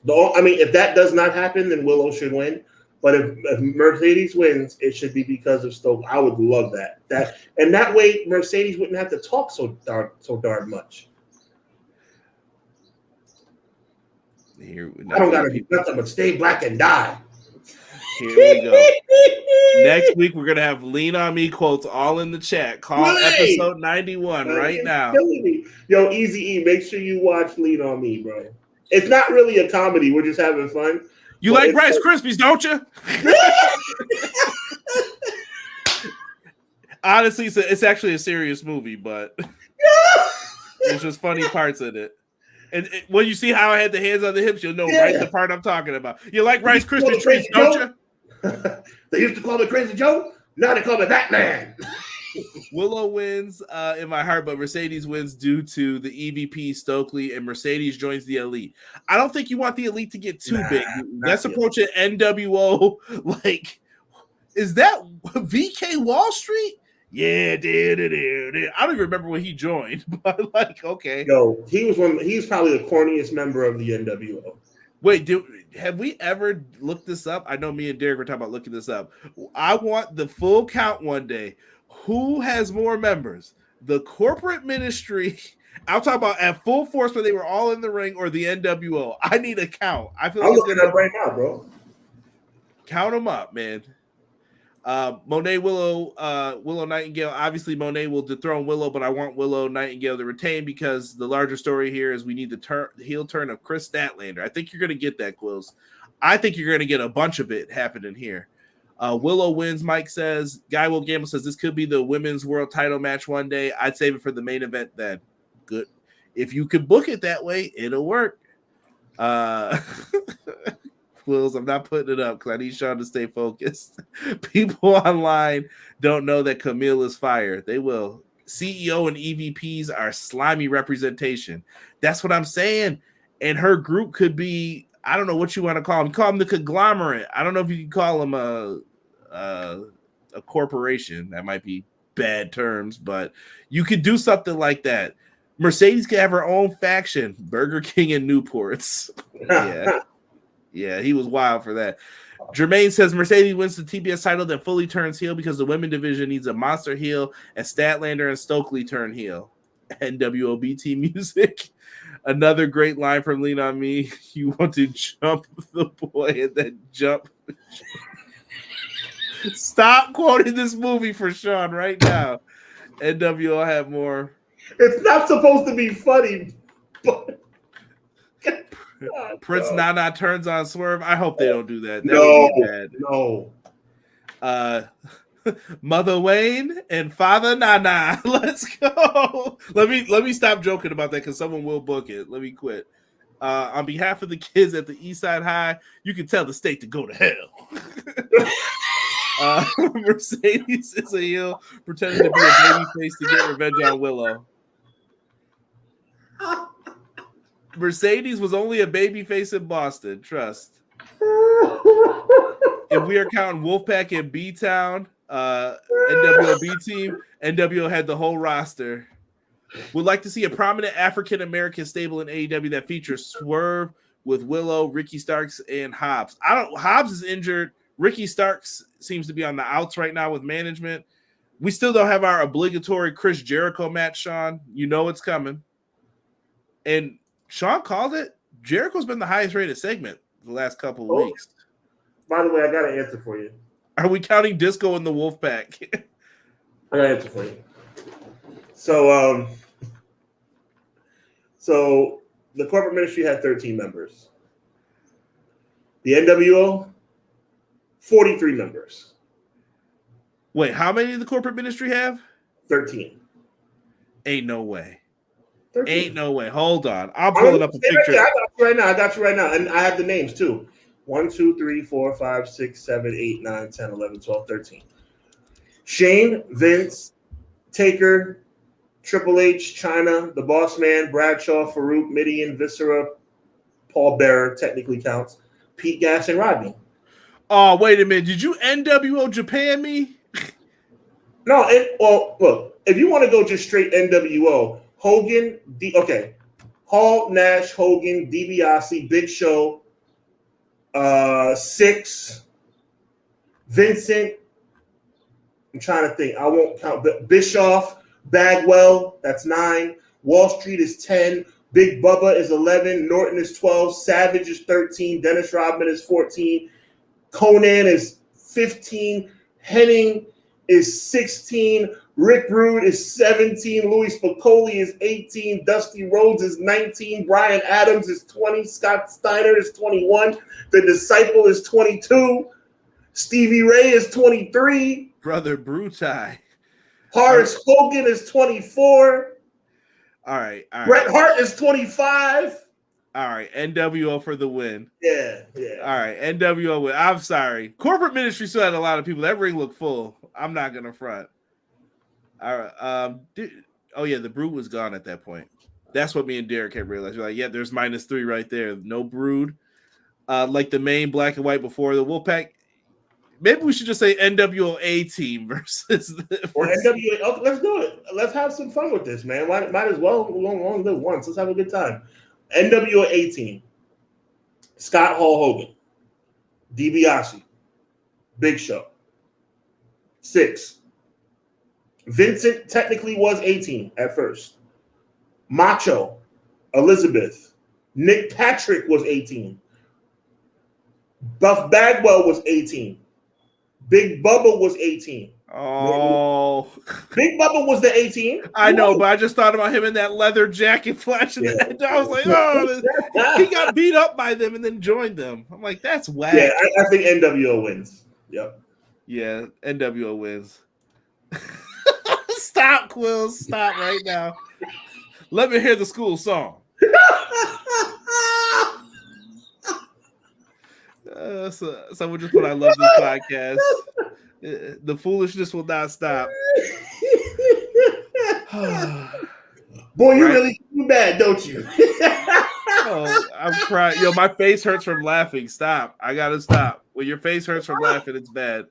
[SPEAKER 1] If that does not happen, then Willow should win. But if Mercedes wins, it should be because of Stokely. I would love that. And that way, Mercedes wouldn't have to talk so darn much. I don't got to do nothing but stay black and die.
[SPEAKER 2] Here we go. Next week, we're going to have Lean On Me quotes all in the chat. Call episode 91 right now.
[SPEAKER 1] Yo, Easy E, make sure you watch Lean On Me, bro. It's not really a comedy. We're just having fun.
[SPEAKER 2] You like Rice Krispies, don't you? Honestly, it's actually a serious movie, but there's just funny parts in it. And when you see how I had the hands on the hips, you'll know right the part I'm talking about. You like Rice Krispies treats, don't you?
[SPEAKER 1] They used to call me Crazy Joe. Now they call me Batman.
[SPEAKER 2] Willow wins in my heart, but Mercedes wins due to the EVP, Stokely, and Mercedes joins the Elite. I don't think you want the Elite to get too big. Let's approach it NWO. Like, is that VK Wall Street? Yeah, dude. I don't even remember when he joined, but like, okay.
[SPEAKER 1] Yo, he's probably the corniest member of the NWO.
[SPEAKER 2] Wait, have we ever looked this up? I know me and Derek were talking about looking this up. I want the full count one day. Who has more members? The corporate ministry. I'm talking about at full force where they were all in the ring, or the NWO. I need a count. I feel like
[SPEAKER 1] I'm looking up right now, bro.
[SPEAKER 2] Count them up, man. Monet Willow Nightingale. Obviously, Monet will dethrone Willow, but I want Willow Nightingale to retain because the larger story here is we need the heel turn of Chris Statlander. I think you're going to get that, Quills. I think you're going to get a bunch of it happening here. Willow wins, Mike says. Guy Will Gamble says this could be the women's world title match one day. I'd save it for the main event then. Good. If you could book it that way, it'll work. Quills, I'm not putting it up because I need Sean to stay focused. People online don't know that Camille is fired. They will. CEO and EVPs are slimy representation. That's what I'm saying. And her group could be, I don't know what you want to call them. Call them the conglomerate. I don't know if you can call them a corporation. That might be bad terms, but you could do something like that. Mercedes could have her own faction. Burger King and Newports. Yeah. Yeah, he was wild for that. Jermaine says Mercedes wins the TBS title, then fully turns heel because the women division needs a monster heel, and Statlander and Stokely turn heel. NWOBT music. Another great line from Lean On Me. You want to jump the boy and then jump. Stop quoting this movie for Sean right now. NWO have more.
[SPEAKER 1] It's not supposed to be funny, but...
[SPEAKER 2] Prince Nana turns on Swerve. I hope they don't do that. That
[SPEAKER 1] would be bad.
[SPEAKER 2] No. Mother Wayne and Father Nana. Let's go. Let me stop joking about that because someone will book it. Let me quit. On behalf of the kids at the Eastside High, you can tell the state to go to hell. Mercedes is a heel pretending to be a baby face to get revenge on Willow. Mercedes was only a babyface in Boston. Trust. If we are counting Wolfpack and B-Town, NWO team, NWO had the whole roster. Would like to see a prominent African-American stable in AEW that features Swerve with Willow, Ricky Starks, and Hobbs. Hobbs is injured. Ricky Starks seems to be on the outs right now with management. We still don't have our obligatory Chris Jericho match, Sean. You know it's coming. And Sean called it. Jericho's been the highest rated segment the last couple of weeks.
[SPEAKER 1] By the way, I got an answer for you.
[SPEAKER 2] Are we counting Disco in the Wolfpack?
[SPEAKER 1] I got an answer for you. So the corporate ministry had 13 members. The NWO, 43 members.
[SPEAKER 2] Wait, how many did the corporate ministry have?
[SPEAKER 1] 13.
[SPEAKER 2] Ain't no way.
[SPEAKER 1] 13.
[SPEAKER 2] Ain't no way. Hold on. I'm pulling up a picture.
[SPEAKER 1] I got you right now. And I have the names too. 1, 2, 3, 4, 5, 6, 7, 8, 9, 10, 11, 12, 13. Shane, Vince, Taker, Triple H, Chyna, The Boss Man, Bradshaw, Farouk, Midian, Viscera, Paul Bearer, technically counts, Pete Gas, and Rodney.
[SPEAKER 2] Oh, wait a minute. Did you NWO Japan me?
[SPEAKER 1] No, look, if you want to go just straight NWO, Hogan, Hall, Nash, Hogan, DiBiase, Big Show, Six, Vincent. I'm trying to think. I won't count. But Bischoff, Bagwell, that's 9. Wall Street is 10. Big Bubba is 11. Norton is 12. Savage is 13. Dennis Rodman is 14. Conan is 15. Henning is 16. Rick Rude is 17. Louis Spicoli is 18. Dusty Rhodes is 19. Brian Adams is 20. Scott Steiner is 21. The Disciple is 22. Stevie Ray is 23.
[SPEAKER 2] Brother Brutai.
[SPEAKER 1] Horace Hogan is 24.
[SPEAKER 2] All right.
[SPEAKER 1] Bret Hart is 25.
[SPEAKER 2] All right. NWO for the win.
[SPEAKER 1] Yeah.
[SPEAKER 2] All right. NWO win. I'm sorry. Corporate ministry still had a lot of people. That ring looked full. I'm not going to front. All right. The Brood was gone at that point. That's what me and Derek had realized. We're like, yeah, there's -3 right there. No Brood. Like the main black and white before the Wolfpack. Maybe we should just say NWO team versus
[SPEAKER 1] or NWA. Oh, let's do it. Let's have some fun with this, man. Might as well long live once. Let's have a good time. NWO team. Scott Hall Hogan, DiBiase, Big Show. 6. Vincent technically was 18 at first. Macho, Elizabeth. Nick Patrick was 18. Buff Bagwell was 18. Big Bubba was 18.
[SPEAKER 2] Oh.
[SPEAKER 1] Big Bubba was the 18.
[SPEAKER 2] I know, but I just thought about him in that leather jacket flashing the head. I was like, oh, he got beat up by them and then joined them. I'm like, that's whack.
[SPEAKER 1] Yeah, I think NWO wins. Yep.
[SPEAKER 2] Yeah, NWO wins. Stop, Quills. Stop right now. Let me hear the school song. Someone just put, I love this podcast. The foolishness will not stop.
[SPEAKER 1] Boy, you really too bad, don't you?
[SPEAKER 2] Oh, I'm crying. Yo, my face hurts from laughing. Stop. I gotta stop. When your face hurts from laughing, it's bad.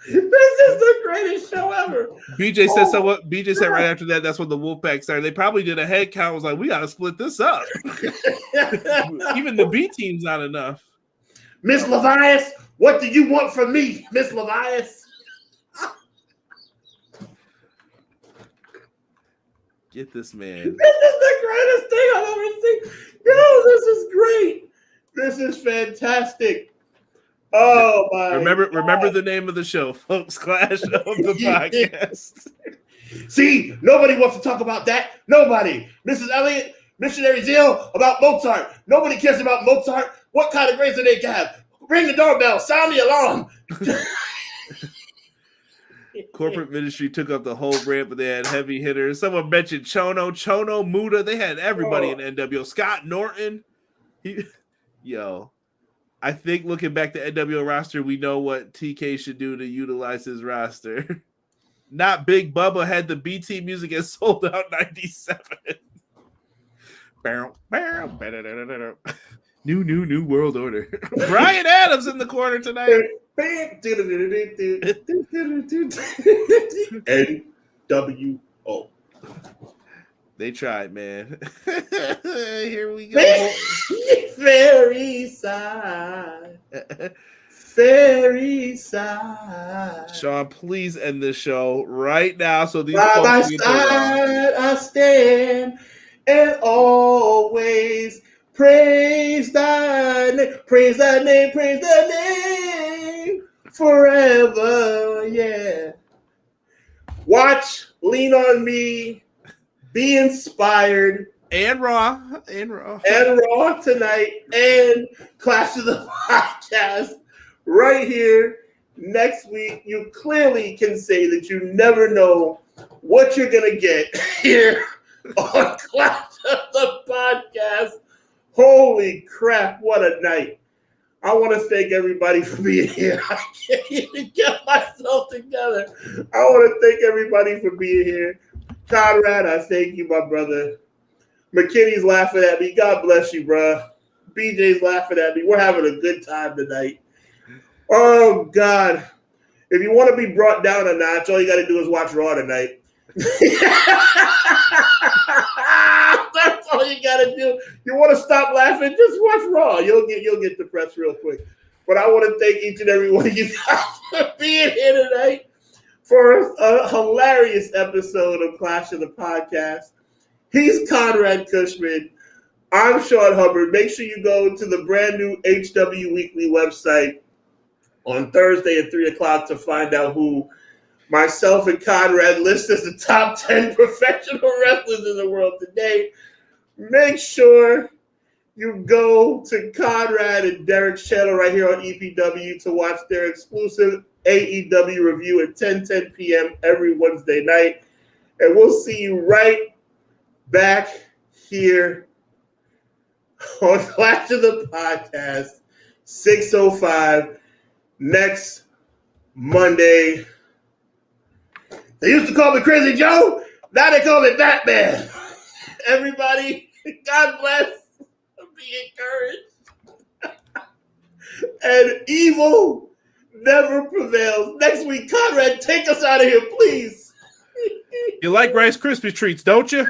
[SPEAKER 1] This is the greatest show ever.
[SPEAKER 2] BJ said so. What BJ said right after that, that's when the Wolfpack started. They probably did a head count. Was like, we gotta split this up. Even the B team's not enough.
[SPEAKER 1] Miss Levias, what do you want from me, Miss Levias?
[SPEAKER 2] Get this man.
[SPEAKER 1] This is the greatest thing I've ever seen. Yo, this is great. This is fantastic. Oh my!
[SPEAKER 2] Remember the name of the show, folks. Clash of the podcast.
[SPEAKER 1] See, nobody wants to talk about that. Nobody. Mrs. Elliott, Missionary Zeal about Mozart. Nobody cares about Mozart. What kind of grades do they have? Ring the doorbell. Sound the alarm.
[SPEAKER 2] Corporate ministry took up the whole brand, but they had heavy hitters. Someone mentioned Chono, Muda. They had everybody in NWO. Scott Norton. Yo. I think looking back to NWO roster, we know what TK should do to utilize his roster. Not Big Bubba had the BT music and sold out 97. New world order. Brian Adams in the corner tonight.
[SPEAKER 1] NWO.
[SPEAKER 2] They tried, man. Here we go.
[SPEAKER 1] Fairy side. Fairy side.
[SPEAKER 2] Sean, please end this show right now. So these
[SPEAKER 1] by my side I stand and always praise thy name. Praise thy name. Praise thy name forever. Yeah. Watch, lean on me. Be inspired.
[SPEAKER 2] And Raw
[SPEAKER 1] tonight. And Clash of the Podcast right here next week. You clearly can say that you never know what you're going to get here on Clash of the Podcast. Holy crap, what a night. I want to thank everybody for being here. I can't even get myself together. I want to thank everybody for being here. Conrad, I thank you, my brother. McKinney's laughing at me. God bless you, bro. BJ's laughing at me. We're having a good time tonight. Oh, God. If you want to be brought down a notch, all you got to do is watch Raw tonight. That's all you got to do. You want to stop laughing? Just watch Raw. You'll get depressed real quick. But I want to thank each and every one of you guys for being here tonight for a hilarious episode of Clash of the Podcast. He's Conrad Cushman. I'm Sean Hubbard. Make sure you go to the brand new HW Weekly website on Thursday at 3 o'clock to find out who myself and Conrad list as the top 10 professional wrestlers in the world today. Make sure you go to Conrad and Derek's channel right here on EPW to watch their exclusive AEW review at 10 p.m. every Wednesday night. And we'll see you right back here on Clash of the Podcast, 6:05 next Monday. They used to call me Crazy Joe. Now they call me Batman. Everybody, God bless. Be encouraged. And evil never prevails. Next week, Conrad, take us out of here, please.
[SPEAKER 2] You like Rice Krispie treats, don't you?